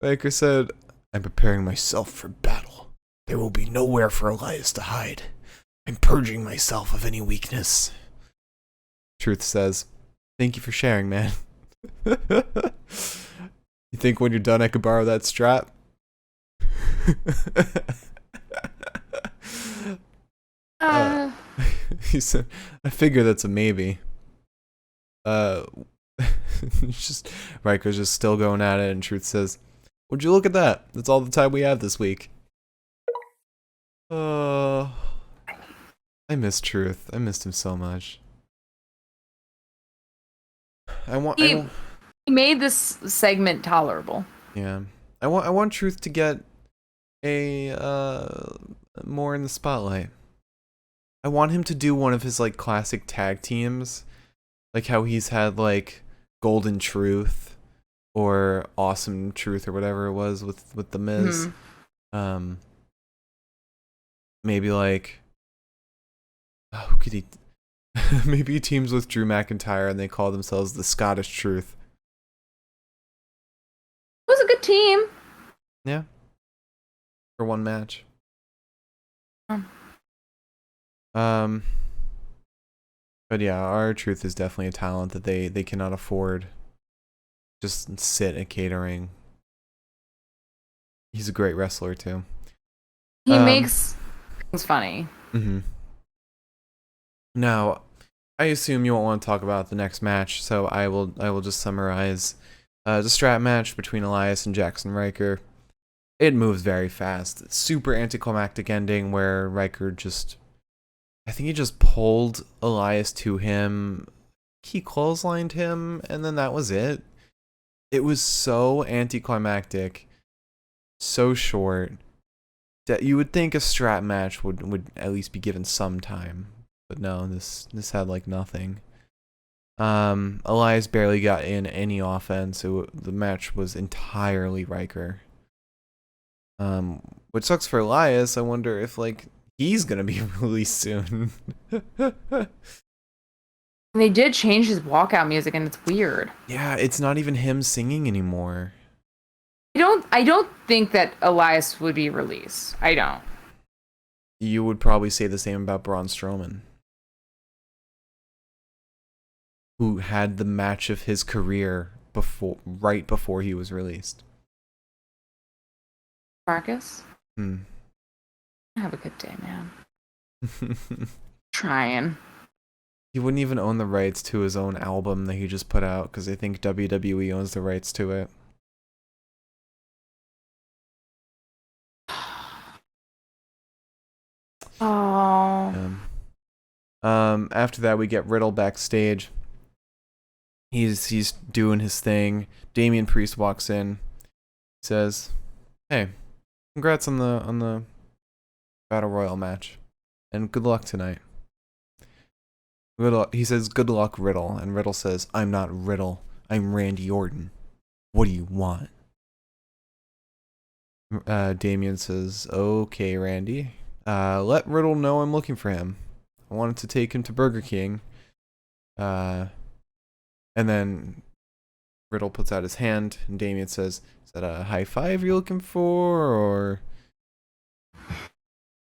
Speaker 2: Riker said, "I'm preparing myself for battle. There will be nowhere for Elias to hide. I'm purging myself of any weakness." Truth says, "Thank you for sharing, man." You think when you're done I could borrow that strap? He said, "I figure that's a maybe." Just Riker's just still going at it, and Truth says, "Would you look at that? That's all the time we have this week." I miss Truth. I missed him so much.
Speaker 1: He made this segment tolerable.
Speaker 2: Yeah. I want Truth to get a more in the spotlight. I want him to do one of his like classic tag teams, like how he's had like Golden Truth or Awesome Truth or whatever it was with the Miz.
Speaker 1: Mm-hmm.
Speaker 2: Maybe like who could he? Maybe he teams with Drew McIntyre and they call themselves the Scottish Truth.
Speaker 1: It was a good team.
Speaker 2: Yeah. For one match. But yeah, R-Truth is definitely a talent that they cannot afford. Just sit at catering. He's a great wrestler too.
Speaker 1: He makes things funny.
Speaker 2: Mm-hmm. Now, I assume you won't want to talk about the next match, so I will just summarize. The strap match between Elias and Jackson Riker. It moves very fast. Super anticlimactic ending where Riker just, I think he just pulled Elias to him. He clotheslined him, and then that was it. It was so anticlimactic, so short, that you would think a strap match would at least be given some time. But no, this had like nothing. Elias barely got in any offense. The match was entirely Riker. Which sucks for Elias. I wonder if like he's gonna be released soon.
Speaker 1: They did change his walkout music, and it's weird.
Speaker 2: Yeah, it's not even him singing anymore.
Speaker 1: I don't think that Elias would be released. I don't.
Speaker 2: You would probably say the same about Braun Strowman, who had the match of his career right before he was released.
Speaker 1: Marcus,
Speaker 2: Hmm.
Speaker 1: have a good day, man. Trying.
Speaker 2: He wouldn't even own the rights to his own album that he just put out because I think WWE owns the rights to it.
Speaker 1: Oh.
Speaker 2: After that, we get Riddle backstage. He's doing his thing. Damian Priest walks in, says, "Hey, congrats on the Battle Royal match, and good luck tonight." He says, "Good luck, Riddle," and Riddle says, "I'm not Riddle. I'm Randy Orton. What do you want?" Damian says, "Okay, Randy. Let Riddle know I'm looking for him. I wanted to take him to Burger King." And then Riddle puts out his hand, and Damian says, "Is that a high five you're looking for, or?"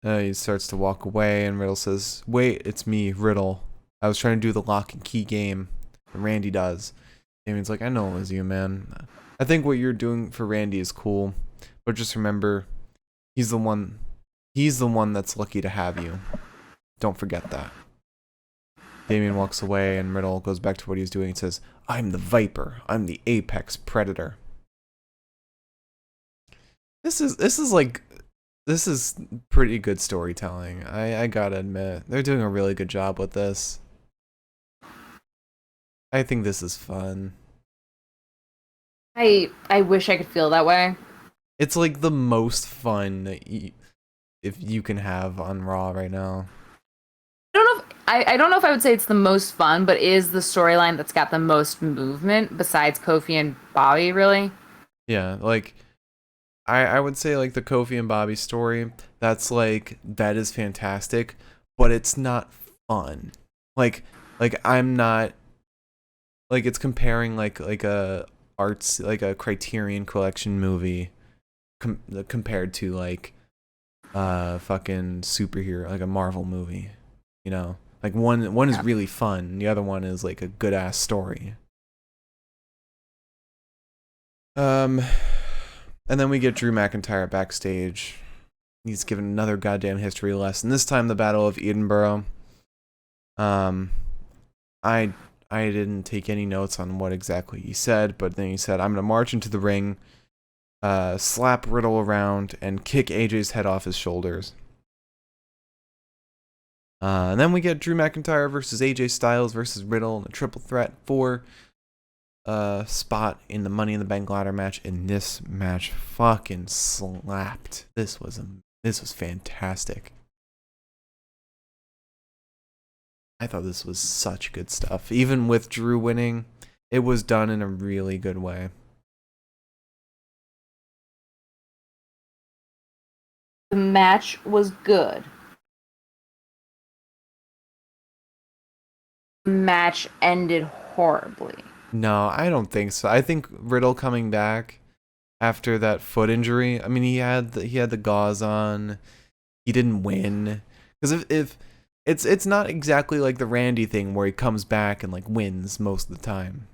Speaker 2: He starts to walk away, and Riddle says, "Wait, it's me, Riddle. I was trying to do the lock and key game." And Randy does. Damian's like, "I know it was you, man. I think what you're doing for Randy is cool, but just remember, he's the one that's lucky to have you. Don't forget that." Damian walks away, and Riddle goes back to what he was doing and says, "I'm the Viper. I'm the apex predator." This is pretty good storytelling. I gotta admit, they're doing a really good job with this. I think this is fun.
Speaker 1: I wish I could feel that way.
Speaker 2: It's like the most fun that if you can have on Raw right now.
Speaker 1: I don't know if I would say it's the most fun, but is the storyline that's got the most movement besides Kofi and Bobby, really?
Speaker 2: Yeah, like I would say like the Kofi and Bobby story, that is fantastic, but it's not fun. Like I'm not like it's comparing like a arts like a Criterion Collection movie compared to like fucking superhero like a Marvel movie, you know? Like one is really fun, the other one is like a good ass story. And then we get Drew McIntyre backstage. He's given another goddamn history lesson. This time the Battle of Edinburgh. I didn't take any notes on what exactly he said, but then he said, "I'm gonna march into the ring, slap Riddle around, and kick AJ's head off his shoulders." And then we get Drew McIntyre versus AJ Styles versus Riddle in a triple threat for spot in the Money in the Bank ladder match, and this match fucking slapped. This was fantastic. I thought this was such good stuff. Even with Drew winning, it was done in a really good way.
Speaker 1: The match was good. The match ended horribly.
Speaker 2: No, I don't think so. I think Riddle coming back after that foot injury. I mean, he had the gauze on. He didn't win because if it's not exactly like the Randy thing where he comes back and like wins most of the time.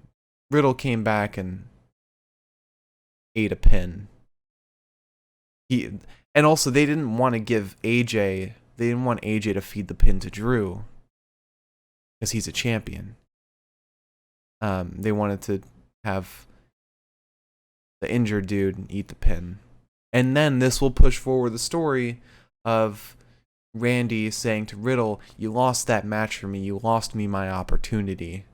Speaker 2: Riddle came back and ate a pin. And also they didn't want to give AJ. They didn't want AJ to feed the pin to Drew. because he's a champion. They wanted to have the injured dude eat the pin. And then this will push forward the story of Randy saying to Riddle, "You lost that match for me. You lost me my opportunity."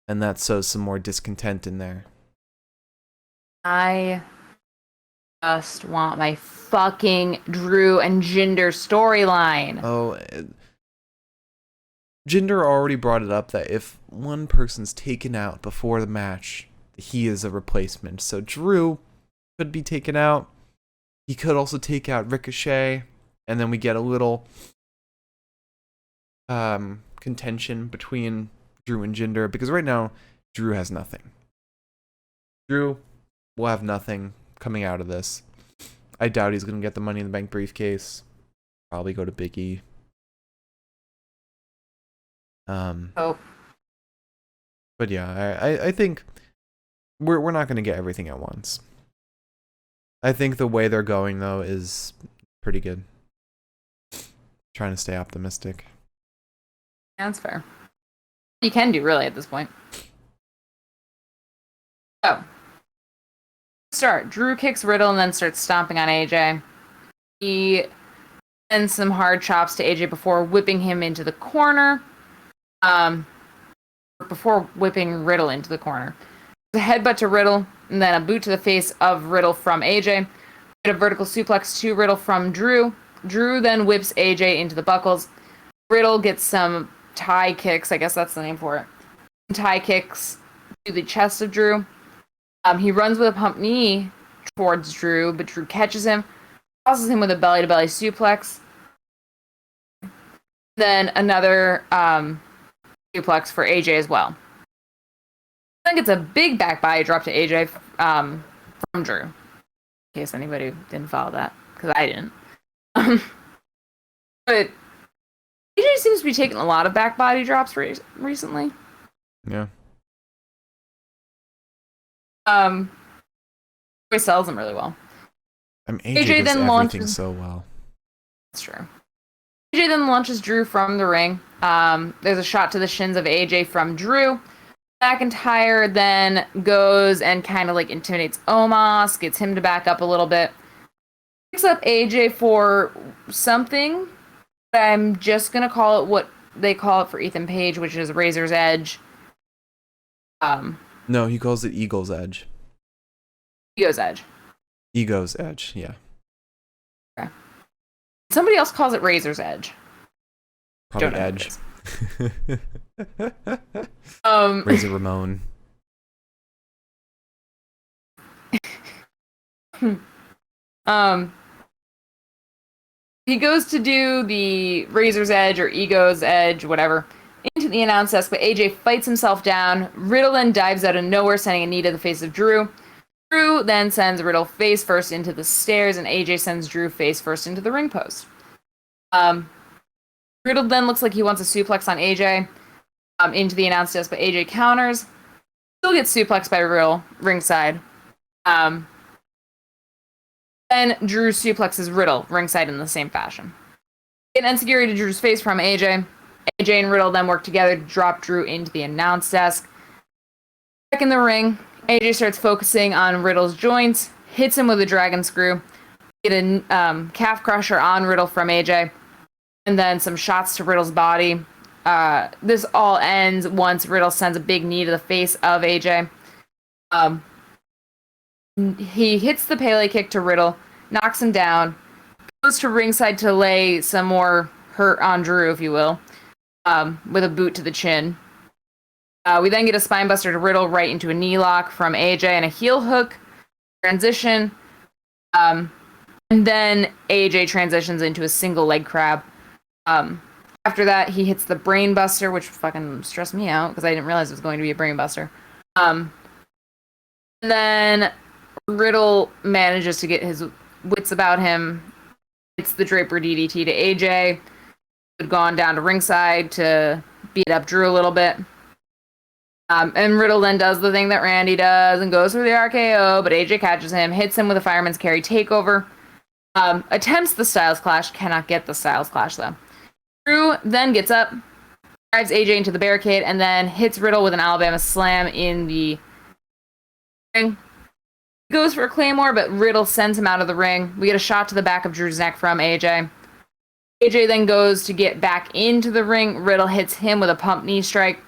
Speaker 2: And that sows some more discontent in there.
Speaker 1: I just want my fucking Drew and Jinder storyline.
Speaker 2: Oh, Jinder already brought it up that if one person's taken out before the match, he is a replacement. So Drew could be taken out. He could also take out Ricochet, and then we get a little contention between Drew and Jinder, because right now Drew has nothing. Drew will have nothing coming out of this. I doubt he's going to get the Money in the Bank briefcase. Probably go to Big E. But yeah, I think we're not going to get everything at once. I think the way they're going, though, is pretty good. Trying to stay optimistic.
Speaker 1: That's fair. You can do, really, at this point. So, start. Drew kicks Riddle and then starts stomping on AJ. He sends some hard chops to AJ before whipping him into the corner. Before whipping Riddle into the corner. A headbutt to Riddle, and then a boot to the face of Riddle from AJ. A vertical suplex to Riddle from Drew. Drew then whips AJ into the buckles. Riddle gets some tie kicks, I guess that's the name for it. Tie kicks to the chest of Drew. He runs with a pump knee towards Drew, but Drew catches him, crosses him with a belly-to-belly suplex. Then another suplex for AJ as well. I think it's a big back body drop to AJ from Drew. In case anybody didn't follow that, because I didn't. But AJ seems to be taking a lot of back body drops recently.
Speaker 2: Yeah.
Speaker 1: He sells them really well.
Speaker 2: AJ does everything so well.
Speaker 1: That's true. AJ then launches Drew from the ring. There's a shot to the shins of AJ from Drew. McIntyre then goes and kind of like intimidates Omos, gets him to back up a little bit. Picks up AJ for something. I'm just going to call it what they call it for Ethan Page, which is Razor's Edge.
Speaker 2: No, he calls it Eagle's Edge.
Speaker 1: Ego's Edge.
Speaker 2: Ego's Edge, yeah.
Speaker 1: Okay. Somebody else calls it Razor's Edge.
Speaker 2: Probably Edge. Razor Ramon.
Speaker 1: He goes to do the Razor's Edge or Ego's Edge, whatever, into the announce desk, but AJ fights himself down. Riddle then dives out of nowhere, sending a knee to the face of Drew. Drew then sends Riddle face first into the stairs, and AJ sends Drew face first into the ring post. Riddle then looks like he wants a suplex on AJ into the announce desk, but AJ counters. Still gets suplexed by Riddle ringside. Then Drew suplexes Riddle ringside in the same fashion. An enziguri to Drew's face from AJ. AJ and Riddle then work together to drop Drew into the announce desk. Back in the ring, AJ starts focusing on Riddle's joints, hits him with a dragon screw, get a calf crusher on Riddle from AJ, and then some shots to Riddle's body. This all ends once Riddle sends a big knee to the face of AJ. He hits the Pele kick to Riddle, knocks him down, goes to ringside to lay some more hurt on Drew, if you will, with a boot to the chin. We then get a spinebuster to Riddle right into a knee lock from AJ and a heel hook transition. And then AJ transitions into a single leg crab. After that, he hits the brain buster, which fucking stressed me out because I didn't realize it was going to be a brain buster. And then Riddle manages to get his wits about him. It's the Draper DDT to AJ. Had gone down to ringside to beat up Drew a little bit. And Riddle then does the thing that Randy does and goes for the RKO, but AJ catches him, hits him with a fireman's carry takeover. Attempts the Styles Clash, cannot get the Styles Clash though. Drew then gets up, drives AJ into the barricade, and then hits Riddle with an Alabama slam in the ring. He goes for a Claymore, but Riddle sends him out of the ring. We get a shot to the back of Drew's neck from AJ. AJ then goes to get back into the ring. Riddle hits him with a pump knee strike.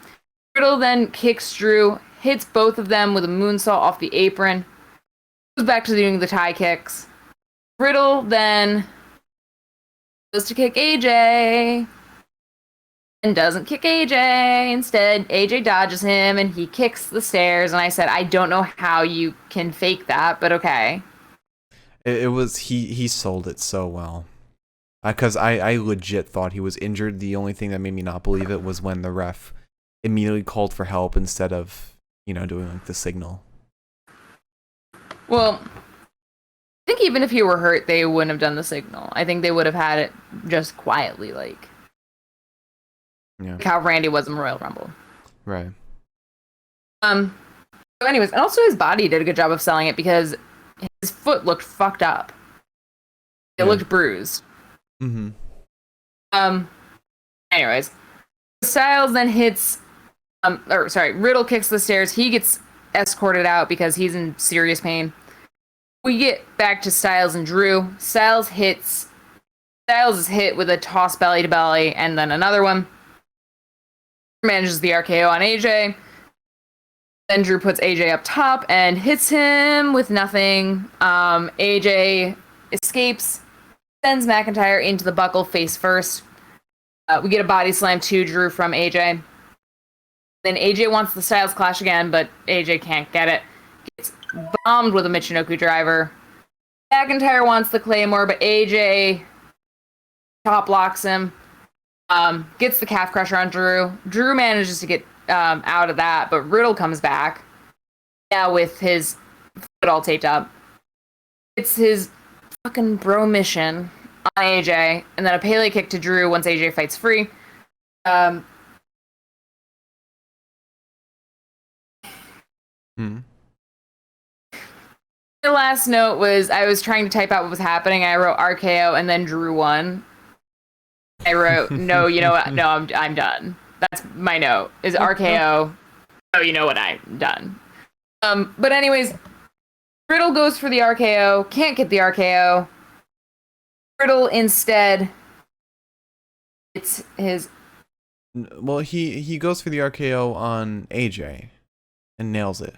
Speaker 1: Riddle then kicks Drew, hits both of them with a moonsault off the apron. Goes back to doing the tie kicks. Riddle then goes to kick AJ and doesn't kick AJ. Instead, AJ dodges him and he kicks the stairs. And I said, I don't know how you can fake that, but okay.
Speaker 2: It was he sold it so well. Because I legit thought he was injured. The only thing that made me not believe it was when the ref immediately called for help instead of, doing like the signal.
Speaker 1: Well, I think even if he were hurt, they wouldn't have done the signal. I think they would have had it just quietly, like how Randy was in Royal Rumble.
Speaker 2: Right.
Speaker 1: So anyways, and also his body did a good job of selling it because his foot looked fucked up. It looked bruised.
Speaker 2: Mm-hmm.
Speaker 1: Anyways, Styles then hits. Riddle kicks the stairs. He gets escorted out because he's in serious pain. We get back to Styles and Drew. Styles is hit with a toss belly to belly, and then another one. Manages the RKO on AJ. Then Drew puts AJ up top and hits him with nothing. AJ escapes. Sends McIntyre into the buckle face first. We get a body slam to Drew from AJ. Then AJ wants the Styles Clash again, but AJ can't get it. Gets bombed with a Michinoku driver. McIntyre wants the Claymore, but AJ top blocks him. Gets the calf crusher on Drew. Drew manages to get out of that, but Riddle comes back. Now with his foot all taped up. It's his fucking bro mission on AJ, and then a Pele kick to Drew once AJ fights free. The last note was I was trying to type out what was happening. I wrote RKO and then Drew won. I wrote, no, you know what? No, I'm done. That's my note. Is RKO. Oh, you know what? I'm done. But anyways, Riddle goes for the RKO. Can't get the RKO. Riddle instead. It's his.
Speaker 2: Well, he goes for the RKO on AJ and nails it.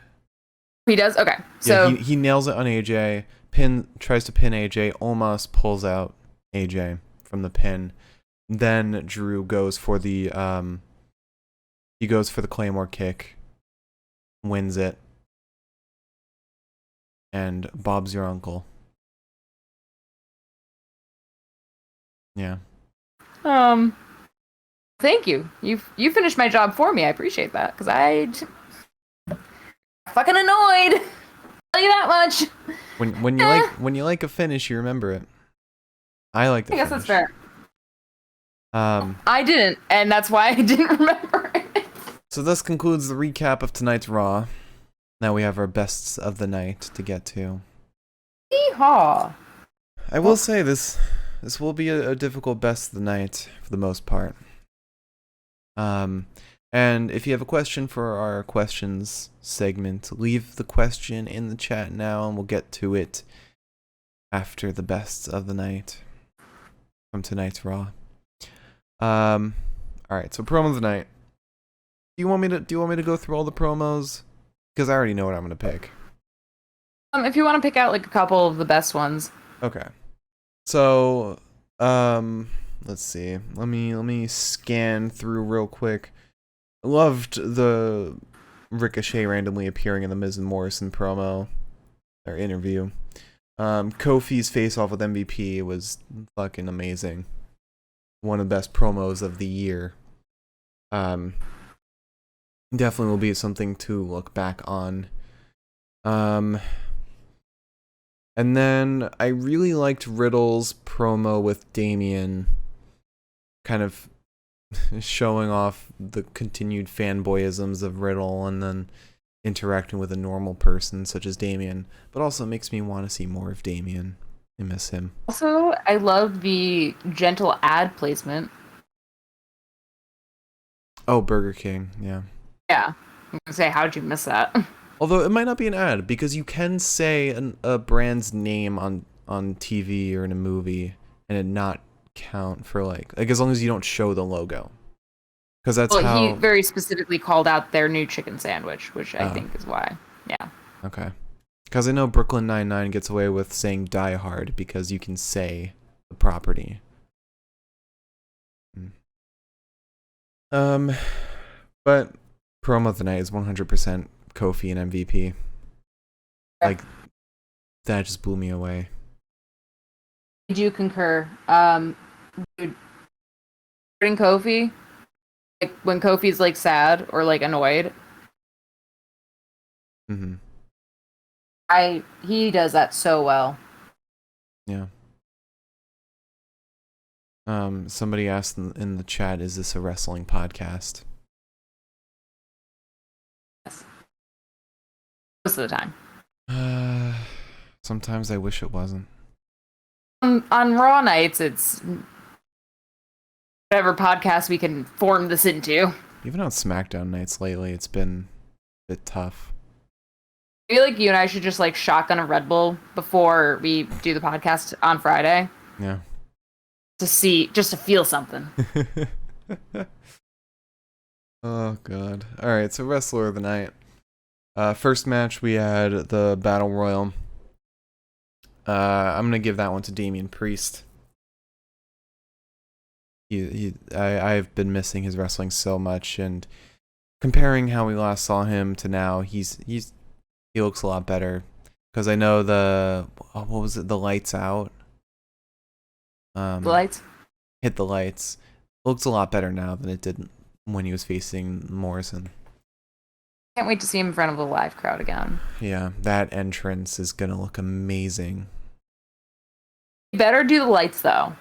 Speaker 1: He does? Okay. So
Speaker 2: he nails it on AJ. Tries to pin AJ. Omos pulls out AJ from the pin. Then Drew goes for the Claymore kick. Wins it. And Bob's your uncle. Yeah.
Speaker 1: Thank you. You finished my job for me. I appreciate that because I fucking annoyed. I'll tell you that much.
Speaker 2: When you like a finish, you remember it. I like the finish.
Speaker 1: I guess that's fair. I didn't, and that's why I didn't remember it.
Speaker 2: So this concludes the recap of tonight's Raw. Now we have our bests of the night to get to.
Speaker 1: Yeehaw!
Speaker 2: I will say this will be a difficult best of the night for the most part. And if you have a question for our questions segment, leave the question in the chat now and we'll get to it after the bests of the night from tonight's Raw. Alright, so promo of the night. Do you want me to go through all the promos? Because I already know what I'm gonna pick.
Speaker 1: If you want to pick out like a couple of the best ones.
Speaker 2: Okay. So, let's see. Let me scan through real quick. I loved the Ricochet randomly appearing in the Miz and Morrison promo or interview. Kofi's face off with MVP was fucking amazing. One of the best promos of the year. Definitely will be something to look back on. And then I really liked Riddle's promo with Damian, kind of showing off the continued fanboyisms of Riddle and then interacting with a normal person such as Damian, but also makes me want to see more of Damian. I miss him.
Speaker 1: Also, I love the gentle ad placement.
Speaker 2: Oh, Burger King. Yeah.
Speaker 1: Yeah. I'm gonna say, how'd you miss that?
Speaker 2: Although it might not be an ad because you can say a brand's name on TV or in a movie and it not count for like as long as you don't show the logo. Because that's
Speaker 1: Well, he
Speaker 2: how.
Speaker 1: very specifically called out their new chicken sandwich, which I
Speaker 2: Oh,
Speaker 1: think is why. Yeah.
Speaker 2: okay. Because I know Brooklyn Nine-Nine gets away with saying Die Hard because you can say the property. Hmm. Um, but promo of the night is 100% Kofi and MVP. Like that just blew me away.
Speaker 1: I do concur. Dude, Kofi, like when Kofi's like sad or like annoyed,
Speaker 2: Hmm.
Speaker 1: he does that so well.
Speaker 2: Yeah. Somebody asked in the chat, "Is this a wrestling podcast?"
Speaker 1: Yes. Most of the time.
Speaker 2: Uh, sometimes I wish it wasn't.
Speaker 1: On Raw nights, it's whatever podcast we can form this into.
Speaker 2: Even on SmackDown nights lately, it's been a bit tough.
Speaker 1: I feel like you and I should just like shotgun a Red Bull before we do the podcast on Friday
Speaker 2: Yeah.
Speaker 1: just to feel something.
Speaker 2: Oh god. All right, so wrestler of the night. First match we had the Battle Royal. I'm gonna give that one to Damian Priest. I've been missing his wrestling so much, and comparing how we last saw him to now, he looks a lot better. Because I know what was it, the Lights Out?
Speaker 1: The lights.
Speaker 2: Hit the Lights. Looks a lot better now than it did when he was facing Morrison.
Speaker 1: Can't wait to see him in front of a live crowd again.
Speaker 2: Yeah, that entrance is gonna look amazing.
Speaker 1: You better do the lights though.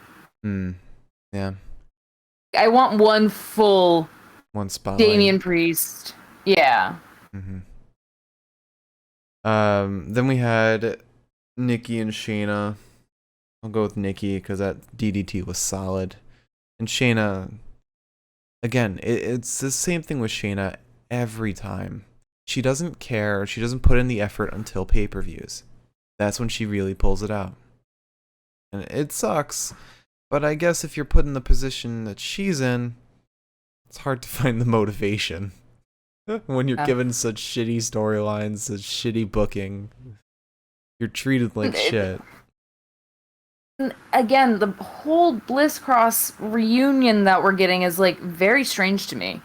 Speaker 2: Yeah.
Speaker 1: I want one full
Speaker 2: One spotlight.
Speaker 1: Damian Priest. Yeah.
Speaker 2: Then we had Nikki and Shayna. I'll go with Nikki because that DDT was solid. And Shayna, again, it's the same thing with Shayna every time. She doesn't care. She doesn't put in the effort until pay-per-views. That's when she really pulls it out. And it sucks. But I guess if you're put in the position that she's in, it's hard to find the motivation. When you're given such shitty storylines, such shitty booking. You're treated like shit.
Speaker 1: Again, the whole Bliss Cross reunion that we're getting is like very strange to me.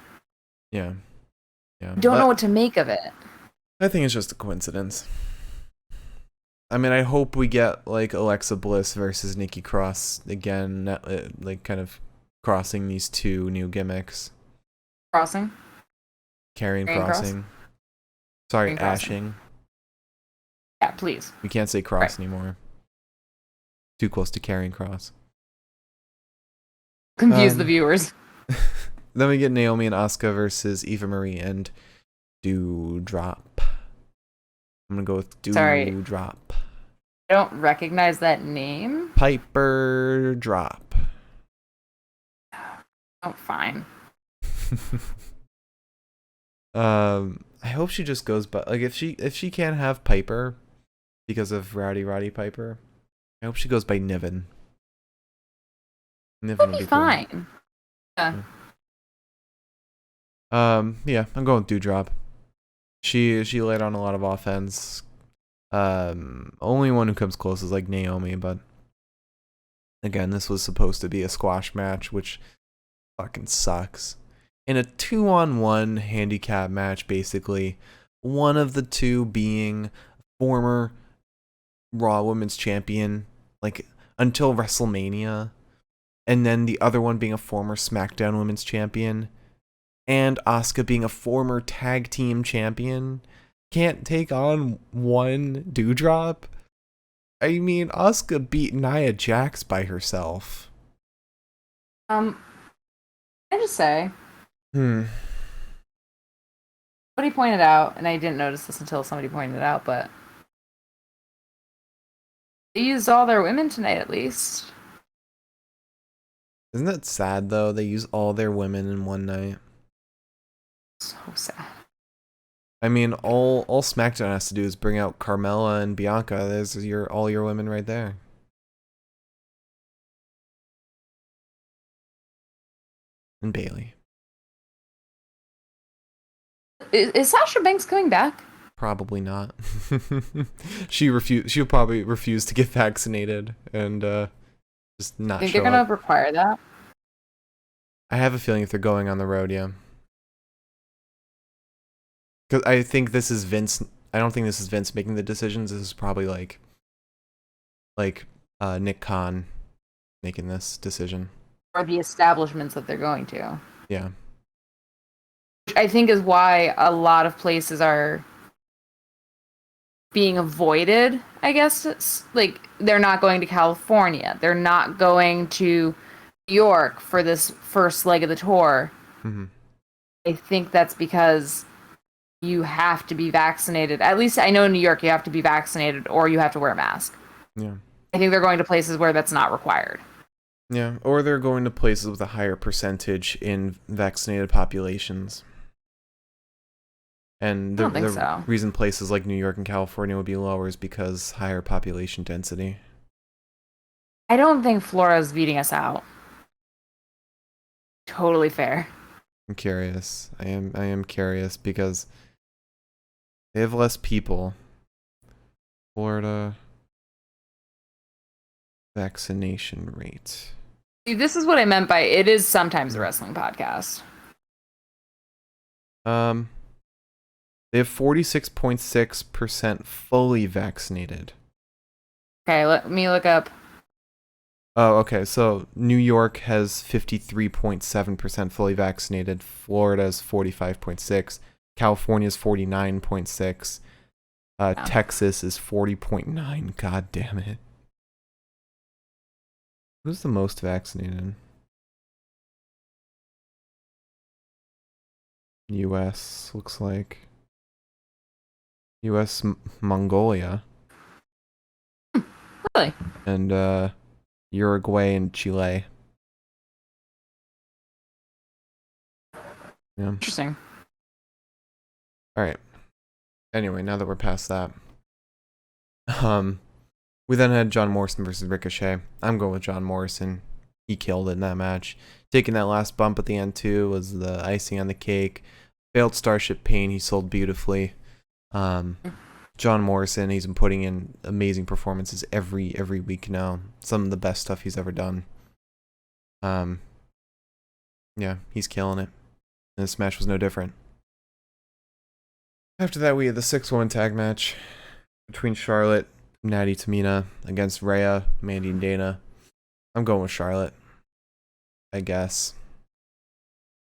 Speaker 2: Yeah. Yeah.
Speaker 1: Don't know what to make of it.
Speaker 2: I think it's just a coincidence. I mean, I hope we get like Alexa Bliss versus Nikki Cross again, like kind of crossing these two new gimmicks.
Speaker 1: Crossing?
Speaker 2: Carrying crossing.
Speaker 1: Cross?
Speaker 2: Sorry,
Speaker 1: Carrying crossing.
Speaker 2: ashing.
Speaker 1: Yeah, please.
Speaker 2: We can't say cross anymore. Too close to carrying cross.
Speaker 1: Confuse the viewers.
Speaker 2: Then we get Naomi and Asuka versus Eva Marie and Doudrop. I'm gonna go with Doudrop.
Speaker 1: I don't recognize that name.
Speaker 2: Piper Drop.
Speaker 1: Oh, fine.
Speaker 2: I hope she just goes, but like if she can't have Piper because of Roddy Piper, I hope she goes by Niven.
Speaker 1: Niven would be fine. Cool. Yeah.
Speaker 2: Yeah, I'm going with Doudrop. She laid on a lot of offense. Only one who comes close is like Naomi, but again, this was supposed to be a squash match, which fucking sucks. In a 2-on-1 handicap match, basically, one of the two being former Raw Women's Champion, like until WrestleMania, and then the other one being a former SmackDown Women's Champion, and Asuka being a former tag team champion, can't take on one Doudrop. I mean, Asuka beat Nia Jax by herself.
Speaker 1: I just say. Somebody pointed out, and I didn't notice this until somebody pointed it out, but they used all their women tonight, at least.
Speaker 2: Isn't that sad, though? They use all their women in one night.
Speaker 1: sad.
Speaker 2: I mean, all SmackDown has to do is bring out Carmella and Bianca. There's all your women right there. And Bailey.
Speaker 1: Is Sasha Banks coming back?
Speaker 2: Probably not. She'll probably refuse to get vaccinated and just not
Speaker 1: Think
Speaker 2: show
Speaker 1: they're gonna
Speaker 2: up.
Speaker 1: require that?
Speaker 2: I have a feeling if they're going on the road, yeah. Because I think this is Vince. I don't think this is Vince making the decisions. This is probably like Nick Khan making this decision.
Speaker 1: Or the establishments that they're going to.
Speaker 2: Yeah.
Speaker 1: Which I think is why a lot of places are being avoided, I guess. It's like they're not going to California. They're not going to New York for this first leg of the tour.
Speaker 2: Mm-hmm.
Speaker 1: I think that's because you have to be vaccinated. At least I know in New York you have to be vaccinated or you have to wear a mask.
Speaker 2: Yeah.
Speaker 1: I think they're going to places where that's not required.
Speaker 2: Yeah, or they're going to places with a higher percentage in vaccinated populations. And
Speaker 1: I don't think so.
Speaker 2: reason places like New York and California would be lower is because higher population density.
Speaker 1: I don't think Flora's beating us out. Totally fair.
Speaker 2: I'm curious. I am curious because they have less people. Florida vaccination rate.
Speaker 1: See, this is what I meant by it is sometimes a wrestling podcast.
Speaker 2: They have 46.6% fully vaccinated.
Speaker 1: Okay, let me look up.
Speaker 2: Oh, okay. So New York has 53.7% fully vaccinated. Florida's 45.6. California's 49.6. Texas is 40.9. God damn it. Who's the most vaccinated? U.S. looks like. U.S. Mongolia.
Speaker 1: Really?
Speaker 2: And Uruguay and Chile. Yeah.
Speaker 1: Interesting.
Speaker 2: All right. Anyway, now that we're past that, we then had John Morrison versus Ricochet. I'm going with John Morrison. He killed it in that match. Taking that last bump at the end too was the icing on the cake. Failed Starship Pain. He sold beautifully. John Morrison. He's been putting in amazing performances every week now. Some of the best stuff he's ever done. Yeah, he's killing it. And this match was no different. After that, we had the 6-woman tag match between Charlotte, Natty, Tamina against Rhea, Mandy, and Dana. I'm going with Charlotte, I guess.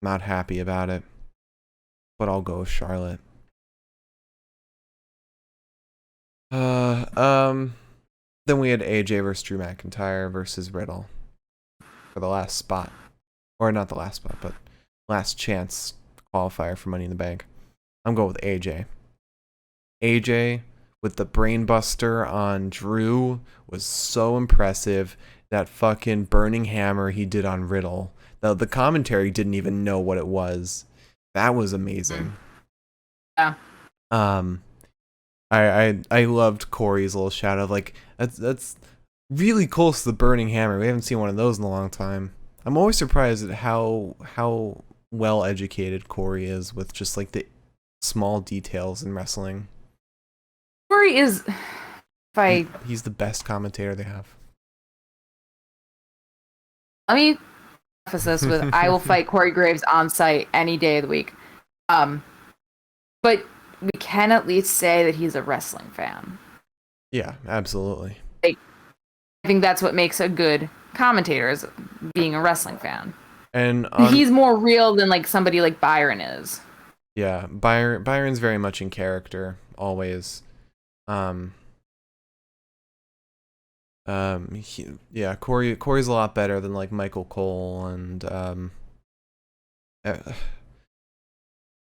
Speaker 2: Not happy about it, but I'll go with Charlotte. Then we had AJ versus Drew McIntyre versus Riddle for the last spot. Or not the last spot, but last chance qualifier for Money in the Bank. I'm going with AJ. AJ with the brainbuster on Drew was so impressive. That fucking burning hammer he did on Riddle. The commentary didn't even know what it was. That was amazing.
Speaker 1: Yeah.
Speaker 2: I loved Corey's little shout out. Like that's really close to the burning hammer. We haven't seen one of those in a long time. I'm always surprised at how well educated Corey is with just like the small details in wrestling.
Speaker 1: Corey is,
Speaker 2: He's the best commentator they have.
Speaker 1: Let me preface this with I will fight Corey Graves on site any day of the week. But we can at least say that he's a wrestling fan.
Speaker 2: Yeah, absolutely.
Speaker 1: I think that's what makes a good commentator, is being a wrestling fan.
Speaker 2: And
Speaker 1: he's more real than like somebody like Byron is.
Speaker 2: Yeah, Byron's very much in character always. Corey's a lot better than like Michael Cole and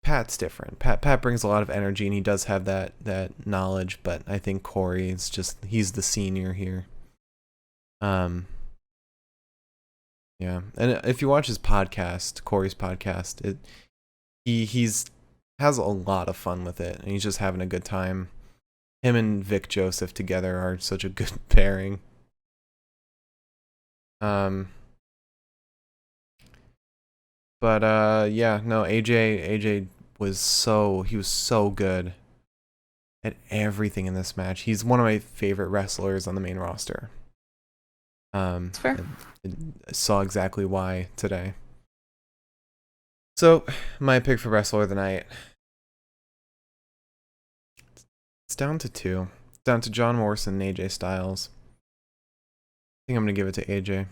Speaker 2: Pat's different. Pat brings a lot of energy and he does have that knowledge, but I think Corey is just, he's the senior here. Yeah, and if you watch his podcast, Corey's podcast, he's has a lot of fun with it, and he's just having a good time. Him and Vic Joseph together are such a good pairing. But yeah, no, AJ was so good at everything in this match. He's one of my favorite wrestlers on the main roster.
Speaker 1: That's fair.
Speaker 2: I saw exactly why today. So, my pick for wrestler of the night. It's down to two. It's down to John Morrison and AJ Styles. I think I'm gonna give it to AJ.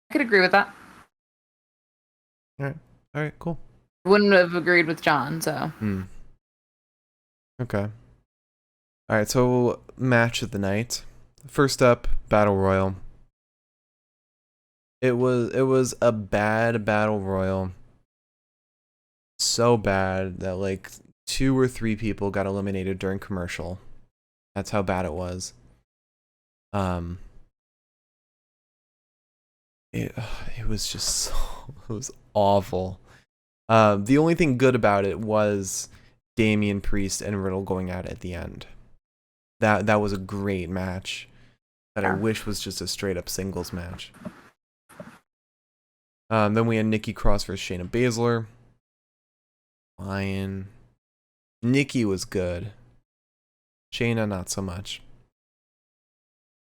Speaker 1: I could agree with that.
Speaker 2: All right, cool.
Speaker 1: Wouldn't have agreed with John, so.
Speaker 2: Okay. All right, so match of the night. First up, Battle Royal. It was a bad Battle Royal. So bad that like 2 or 3 people got eliminated during commercial. That's how bad it was. It was just it was awful. The only thing good about it was Damian Priest and Riddle going at it at the end. That was a great match that I wish was just a straight up singles match. Then we had Nikki Cross versus Shayna Baszler. Fine. Nikki was good. Shayna not so much.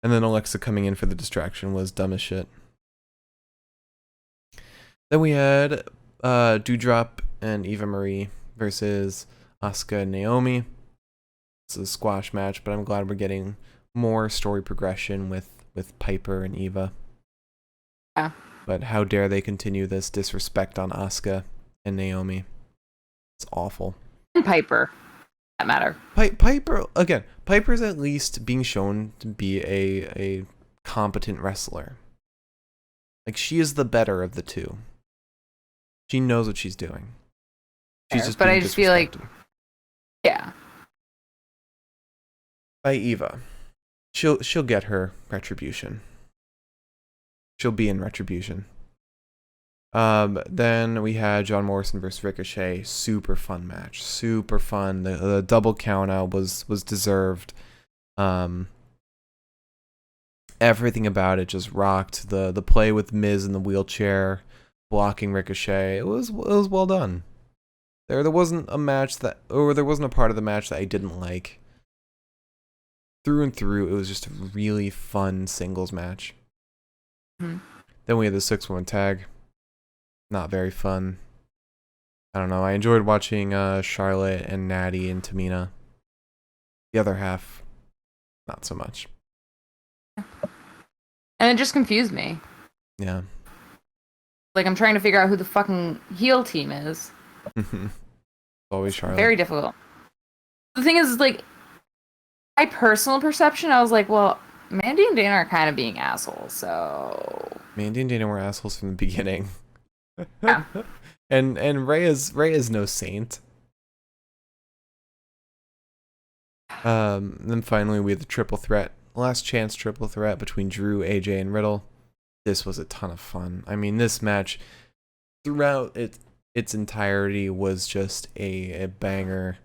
Speaker 2: And then Alexa coming in for the distraction was dumb as shit. Then we had Doudrop and Eva Marie versus Asuka and Naomi. It's a squash match, but I'm glad we're getting more story progression with Piper and Eva.
Speaker 1: Yeah.
Speaker 2: But how dare they continue this disrespect on Asuka and Naomi? It's awful.
Speaker 1: And Piper, that matter.
Speaker 2: Piper again. Piper's at least being shown to be a competent wrestler. Like, she is the better of the two. She knows what she's doing. She's just.
Speaker 1: But I just feel like, yeah.
Speaker 2: By Eva, she'll get her retribution. She'll be in retribution. Then we had John Morrison versus Ricochet. Super fun match. Super fun. The double count out was deserved. Everything about it just rocked. The play with Miz in the wheelchair, blocking Ricochet. It was well done. There wasn't a match there wasn't a part of the match that I didn't like. Through and through, it was just a really fun singles match.
Speaker 1: Mm-hmm.
Speaker 2: Then we had the 6-woman tag. Not very fun. I don't know. I enjoyed watching Charlotte and Natty and Tamina. The other half, not so much.
Speaker 1: And it just confused me.
Speaker 2: Yeah.
Speaker 1: Like, I'm trying to figure out who the fucking heel team is.
Speaker 2: Always Charlotte.
Speaker 1: Very difficult. The thing is, like, my personal perception, I was like, well, Mandy and Dana are kind of being assholes, so...
Speaker 2: Mandy and Dana were assholes from the beginning.
Speaker 1: Yeah.
Speaker 2: and Rhea is no saint. Then finally we had the triple threat. Last chance triple threat between Drew, AJ, and Riddle. This was a ton of fun. I mean, this match throughout its entirety was just a banger.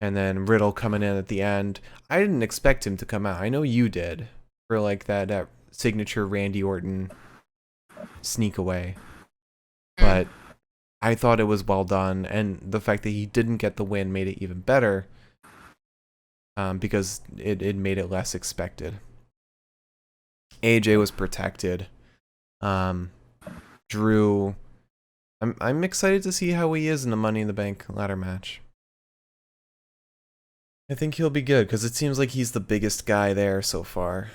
Speaker 2: And then Riddle coming in at the end. I didn't expect him to come out. I know you did. For like that signature Randy Orton sneak away. But I thought it was well done. And the fact that he didn't get the win made it even better. Because it made it less expected. AJ was protected. Drew, I'm excited to see how he is in the Money in the Bank ladder match. I think he'll be good because it seems like he's the biggest guy there so far.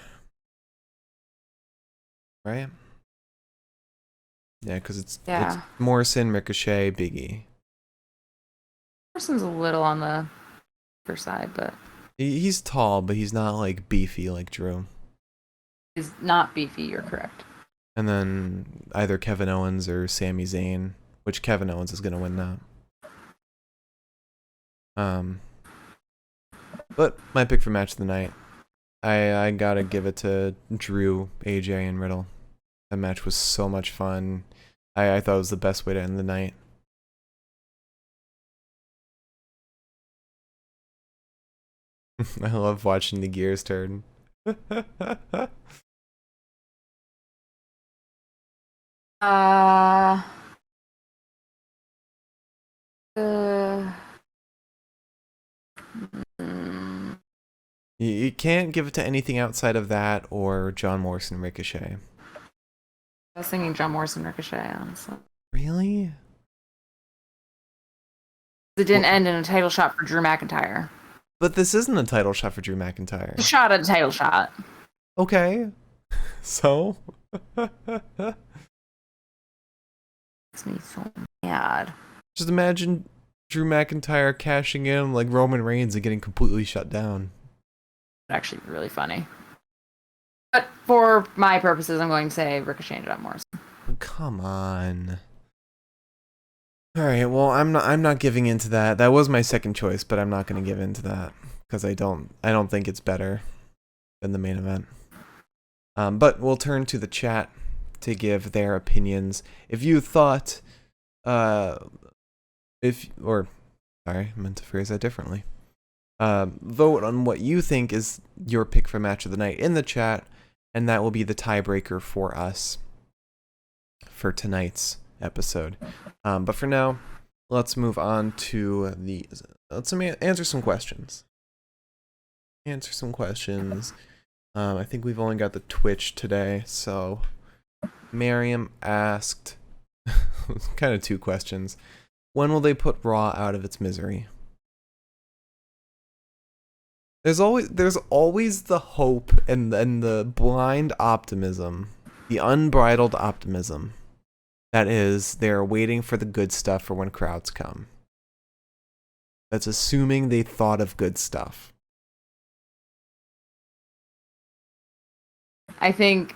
Speaker 2: Right? Yeah, because it's Morrison, Ricochet, Big E.
Speaker 1: Morrison's a little on the other side, but...
Speaker 2: He's tall, but he's not like beefy like Drew.
Speaker 1: He's not beefy, you're correct.
Speaker 2: And then either Kevin Owens or Sami Zayn, which Kevin Owens is going to win that. But my pick for match of the night, I gotta give it to Drew, AJ, and Riddle. That match was so much fun. I thought it was the best way to end the night. I love watching the gears turn.
Speaker 1: Uh, uh, mm,
Speaker 2: You can't give it to anything outside of that or John Morrison Ricochet.
Speaker 1: I was thinking John Morrison Ricochet, honestly.
Speaker 2: Really?
Speaker 1: It didn't
Speaker 2: Well,
Speaker 1: end in a title shot for Drew McIntyre.
Speaker 2: but this isn't a title shot for Drew
Speaker 1: A
Speaker 2: McIntyre.
Speaker 1: shot at a title shot.
Speaker 2: Okay. So?
Speaker 1: Makes me so mad.
Speaker 2: Just imagine Drew McIntyre cashing in like Roman Reigns and getting completely shut down.
Speaker 1: Actually, really funny. But for my purposes, I'm going to say Ricochet and John Morrison.
Speaker 2: Come on. All right, well, I'm not giving into that. That was my second choice, but I'm not going to give into that because I don't think it's better than the main event. But we'll turn to the chat to give their opinions. If you thought sorry, I meant to phrase that differently. Vote on what you think is your pick for match of the night in the chat, and that will be the tiebreaker for us for tonight's episode. But for now, let's move on to let's answer some questions. I think we've only got the Twitch today, so Miriam asked kind of two questions. When will they put Raw out of its misery? There's always the hope and the blind optimism, the unbridled optimism. That is, they're waiting for the good stuff for when crowds come. That's assuming they thought of good stuff.
Speaker 1: I think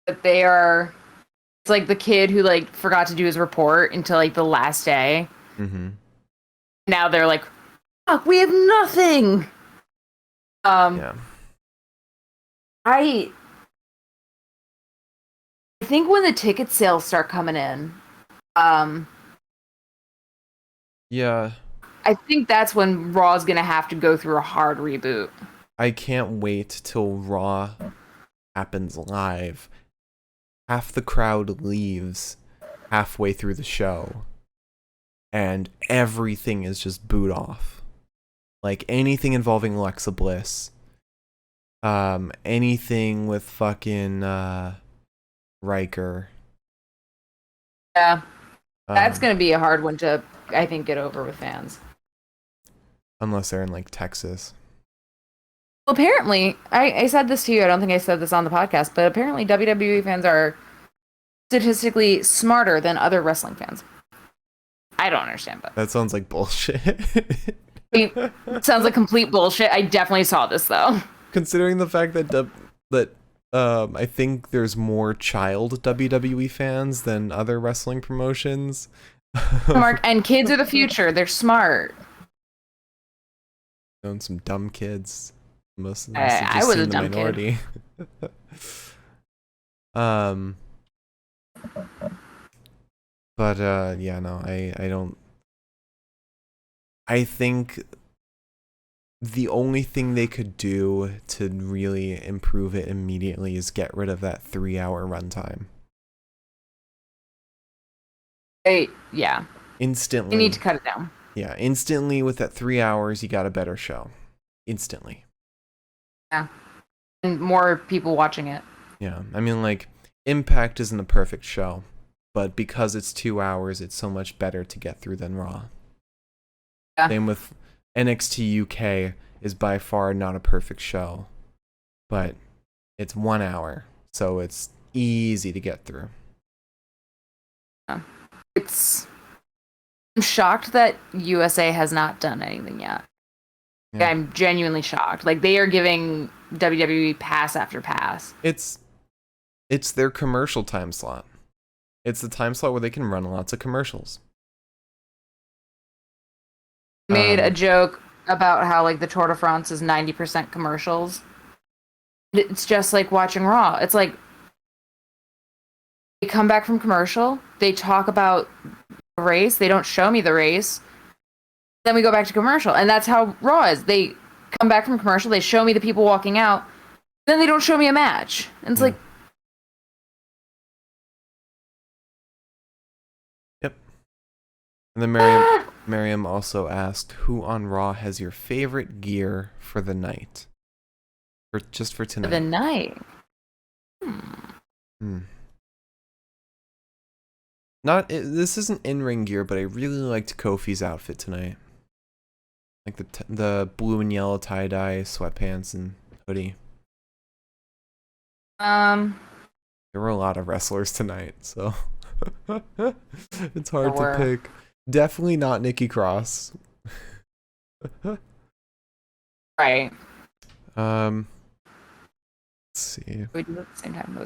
Speaker 1: that they are. It's like the kid who like forgot to do his report until like the last day.
Speaker 2: Mm-hmm.
Speaker 1: Now they're like, "Fuck, we have nothing."
Speaker 2: Yeah.
Speaker 1: I think when the ticket sales start coming in,
Speaker 2: Yeah.
Speaker 1: I think that's when Raw's gonna have to go through a hard reboot.
Speaker 2: I can't wait till Raw happens live. Half the crowd leaves halfway through the show, and everything is just booed off. Like anything involving Alexa Bliss, anything with fucking Riker.
Speaker 1: Yeah, that's
Speaker 2: Um,
Speaker 1: gonna be a hard one to, I think, get over with fans.
Speaker 2: unless they're in like Texas.
Speaker 1: Well, apparently, I said this to you. I don't think I said this on the podcast, but apparently WWE fans are statistically smarter than other wrestling fans. I don't understand, but
Speaker 2: That sounds like bullshit.
Speaker 1: sounds like complete bullshit. I definitely saw this though.
Speaker 2: Considering the fact that I think there's more child WWE fans than other wrestling promotions.
Speaker 1: Mark, and kids are the future. They're smart.
Speaker 2: Known some dumb kids. Most
Speaker 1: I was a dumb kid.
Speaker 2: But yeah, no, I don't. I think the only thing they could do to really improve it immediately is get rid of that 3-hour runtime.
Speaker 1: Yeah.
Speaker 2: Instantly.
Speaker 1: You need to cut it down.
Speaker 2: Yeah, instantly with that 3 hours, you got a better show. Instantly.
Speaker 1: Yeah. And more people watching it.
Speaker 2: Yeah, I mean, like, Impact isn't a perfect show, but because it's 2 hours, it's so much better to get through than Raw.
Speaker 1: Yeah.
Speaker 2: Same with NXT UK is by far not a perfect show, but it's 1 hour, so it's easy to get through.
Speaker 1: Yeah. I'm shocked that USA has not done anything yet.
Speaker 2: Yeah.
Speaker 1: I'm genuinely shocked. Like, they are giving WWE pass after pass.
Speaker 2: It's their commercial time slot. It's the time slot where they can run lots of commercials.
Speaker 1: Made a joke about how like the Tour de France is 90% commercials. It's just like watching Raw. It's like they come back from commercial, they talk about the race, they don't show me the race. Then we go back to commercial, and that's how Raw is. They come back from commercial, they show me the people walking out, then they don't show me a match. And it's like,
Speaker 2: yep. And then Miriam also asked, who on Raw has your favorite gear for the night? Just for tonight.
Speaker 1: for the night.
Speaker 2: This isn't in-ring gear, but I really liked Kofi's outfit tonight. Like the blue and yellow tie-dye sweatpants and hoodie. There were a lot of wrestlers tonight, so it's hard to pick. Definitely not Nikki Cross.
Speaker 1: Right.
Speaker 2: Let's see.
Speaker 1: We did it at the same time.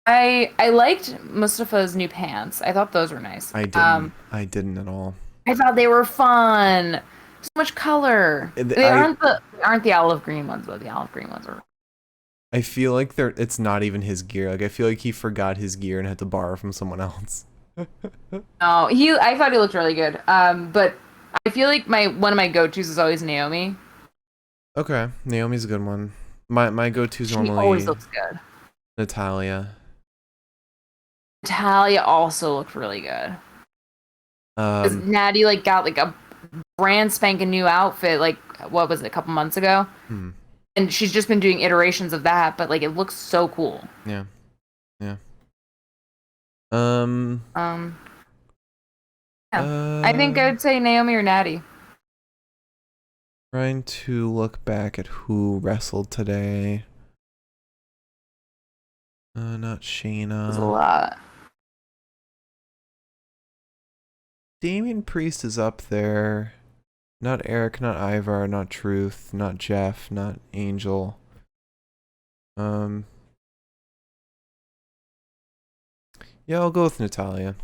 Speaker 1: I liked Mustafa's new pants. I thought those were nice.
Speaker 2: I didn't at all.
Speaker 1: I thought they were fun. So much color. They aren't the olive green ones, though. The olive green ones are.
Speaker 2: I feel like it's not even his gear. Like I feel like he forgot his gear and had to borrow from someone else.
Speaker 1: No, I thought he looked really good. But I feel like one of my go-tos is always Naomi.
Speaker 2: Okay, Naomi's a good one. My go-to's normally
Speaker 1: always looks good.
Speaker 2: Natalia.
Speaker 1: Natalia also looked really good. Because Natty got a brand spanking new outfit. What was it, a couple months ago? And she's just been doing iterations of that, but it looks so cool.
Speaker 2: Yeah.
Speaker 1: I think I would say Naomi or Natty.
Speaker 2: Trying to look back at who wrestled today. Not Shayna.
Speaker 1: There's a lot.
Speaker 2: Damian Priest is up there. Not Eric, not Ivar, not Truth, not Jeff, not Angel. Yeah, I'll go with Natalia.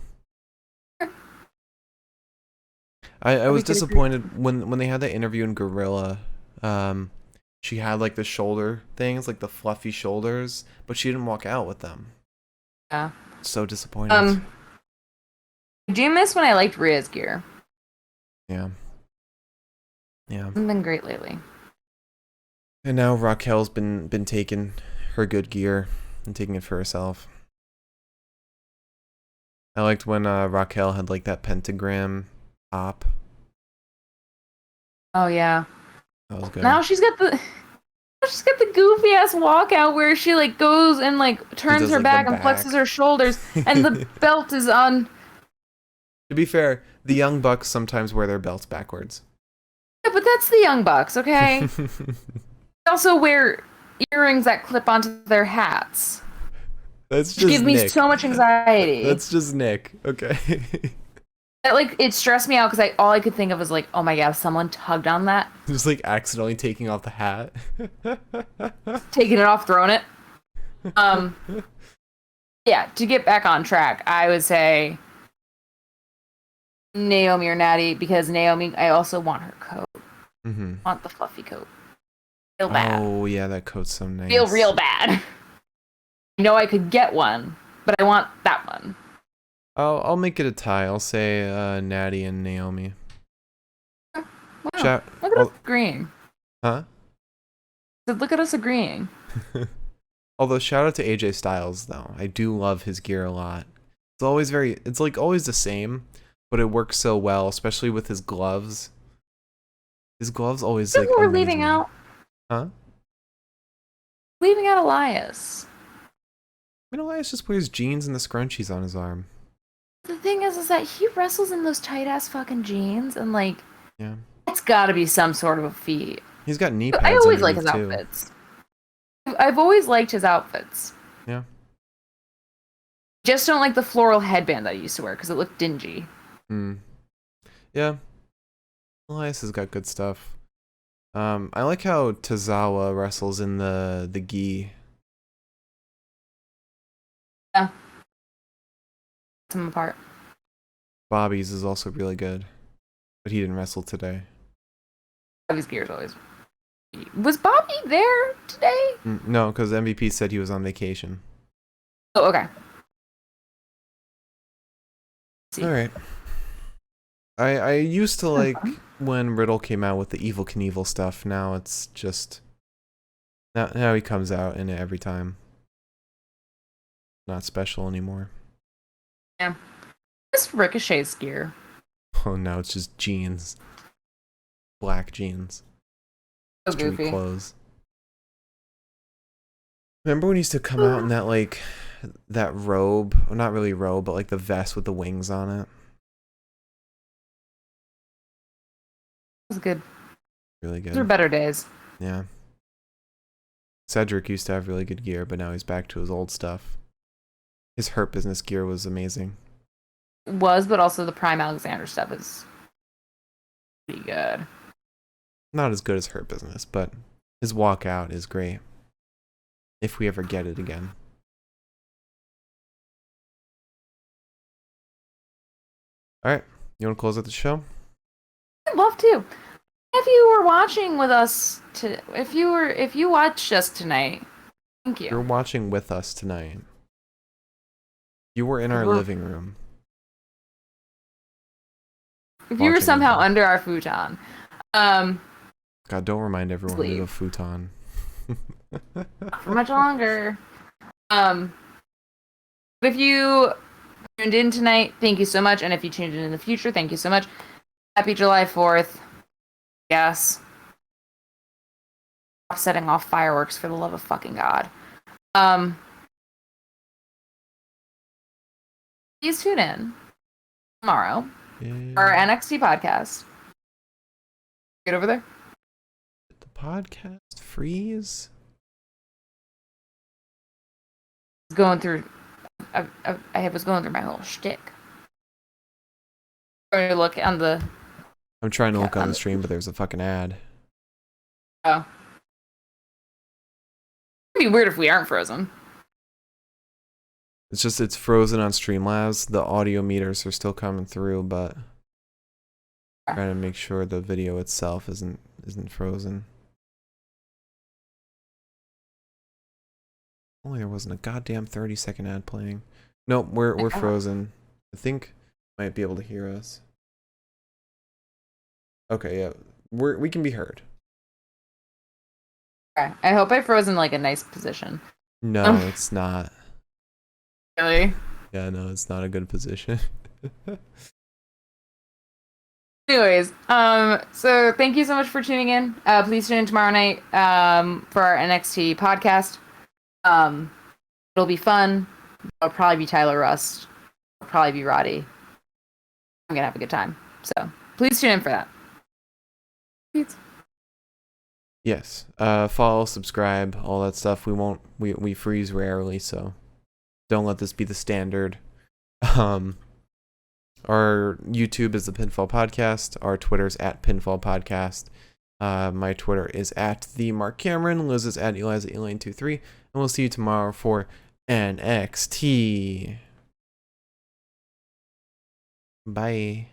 Speaker 2: I was disappointed when they had that interview in Gorilla. She had the shoulder things, the fluffy shoulders, but she didn't walk out with them.
Speaker 1: Yeah.
Speaker 2: So disappointed.
Speaker 1: I do miss when I liked Rhea's gear.
Speaker 2: Yeah.
Speaker 1: Hasn't been great lately.
Speaker 2: And now Raquel's been taking her good gear and taking it for herself. I liked when Raquel had that pentagram top.
Speaker 1: Oh yeah.
Speaker 2: That was good.
Speaker 1: Now she's got the goofy ass walkout where she goes and turns her back and flexes her shoulders and the belt is on.
Speaker 2: To be fair, the Young Bucks sometimes wear their belts backwards.
Speaker 1: Yeah, but that's the Young Bucks, okay? They also wear earrings that clip onto their hats.
Speaker 2: That's just
Speaker 1: gives me so much anxiety.
Speaker 2: That's just Nick. Okay.
Speaker 1: It stressed me out because all I could think of was oh my god, someone tugged on that.
Speaker 2: Just accidentally taking off the hat.
Speaker 1: Taking it off, throwing it. Yeah, to get back on track, I would say Naomi or Natty, because Naomi, I also want her coat.
Speaker 2: Mm-hmm.
Speaker 1: Want the fluffy coat. Feel bad.
Speaker 2: Oh yeah, that coat's so nice.
Speaker 1: Feel real bad. I know I could get one, but I want that one.
Speaker 2: I'll make it a tie. I'll say Natty and Naomi.
Speaker 1: Wow. Look at us agreeing.
Speaker 2: Huh?
Speaker 1: Look at us agreeing.
Speaker 2: Although shout out to AJ Styles though. I do love his gear a lot. It's always always the same, but it works so well, especially with his gloves. His gloves always
Speaker 1: we're leaving out.
Speaker 2: Huh?
Speaker 1: Leaving out Elias.
Speaker 2: I mean, Elias just wears jeans and the scrunchies on his arm.
Speaker 1: The thing is that he wrestles in those tight ass fucking jeans and
Speaker 2: yeah,
Speaker 1: it's got to be some sort of a feat.
Speaker 2: He's got knee pads.
Speaker 1: I always like his
Speaker 2: too.
Speaker 1: outfits. I've always liked his outfits.
Speaker 2: Yeah.
Speaker 1: Just don't like the floral headband that he used to wear because it looked dingy.
Speaker 2: Yeah. Elias has got good stuff. I like how Tozawa wrestles in the gi.
Speaker 1: Yeah. Them apart.
Speaker 2: Bobby's is also really good, but he didn't wrestle today.
Speaker 1: Bobby's gear is always. Was Bobby there today?
Speaker 2: No, because MVP said he was on vacation.
Speaker 1: Oh, okay.
Speaker 2: All right. I used to like when Riddle came out with the Evil Knievel stuff. Now it's just now he comes out in it every time. Not special anymore.
Speaker 1: Yeah. Just Ricochet's gear.
Speaker 2: Oh, now it's just jeans. Black jeans.
Speaker 1: So
Speaker 2: Street
Speaker 1: goofy.
Speaker 2: clothes. Remember when he used to come out in that, like, that robe? Or not really robe, but like the vest with the wings on it.
Speaker 1: That was good.
Speaker 2: Really good.
Speaker 1: Those are better days.
Speaker 2: Yeah. Cedric used to have really good gear, but now he's back to his old stuff. His Hurt Business gear was amazing.
Speaker 1: Was, but also the Prime Alexander stuff is pretty good.
Speaker 2: Not as good as Hurt Business, but his walkout is great. If we ever get it again. Alright, you want to close out the show?
Speaker 1: I'd love to. If you were watching with us if you watched us tonight, thank you.
Speaker 2: You're watching with us tonight. You were in our living room.
Speaker 1: If you were somehow
Speaker 2: with us.
Speaker 1: under our futon.
Speaker 2: God, don't remind everyone we have a futon.
Speaker 1: For much longer. If you tuned in tonight, thank you so much. And if you tuned in the future, thank you so much. Happy July 4th. Yes. Stop setting off fireworks for the love of fucking God. Please tune in tomorrow for our NXT podcast. Get over there.
Speaker 2: Did the podcast freeze?
Speaker 1: Going through, I was going through my whole shtick. Trying to look on the.
Speaker 2: I'm trying to look on the stream, but there's a fucking ad.
Speaker 1: Oh. It'd be weird if we aren't frozen.
Speaker 2: It's frozen on Streamlabs. The audio meters are still coming through, but trying to make sure the video itself isn't frozen. Only there wasn't a goddamn 30-second ad playing. Nope, we're frozen. I think you might be able to hear us. Okay, yeah. We can be heard.
Speaker 1: Okay. I hope I froze in like a nice position.
Speaker 2: No, it's not.
Speaker 1: Really?
Speaker 2: Yeah, no, it's not a good position.
Speaker 1: Anyways, so thank you so much for tuning in. Please tune in tomorrow night for our NXT podcast. It'll be fun. It'll probably be Tyler Rust. It'll probably be Roddy. I'm gonna have a good time. So please tune in for that. Please.
Speaker 2: Yes. Follow, subscribe, all that stuff. We freeze rarely, so don't let this be the standard. Our YouTube is the Pinfall Podcast. Our Twitter's at Pinfall Podcast. My Twitter is at the Mark Cameron. Liz is at Eliza Elaine23. And we'll see you tomorrow for NXT. Bye.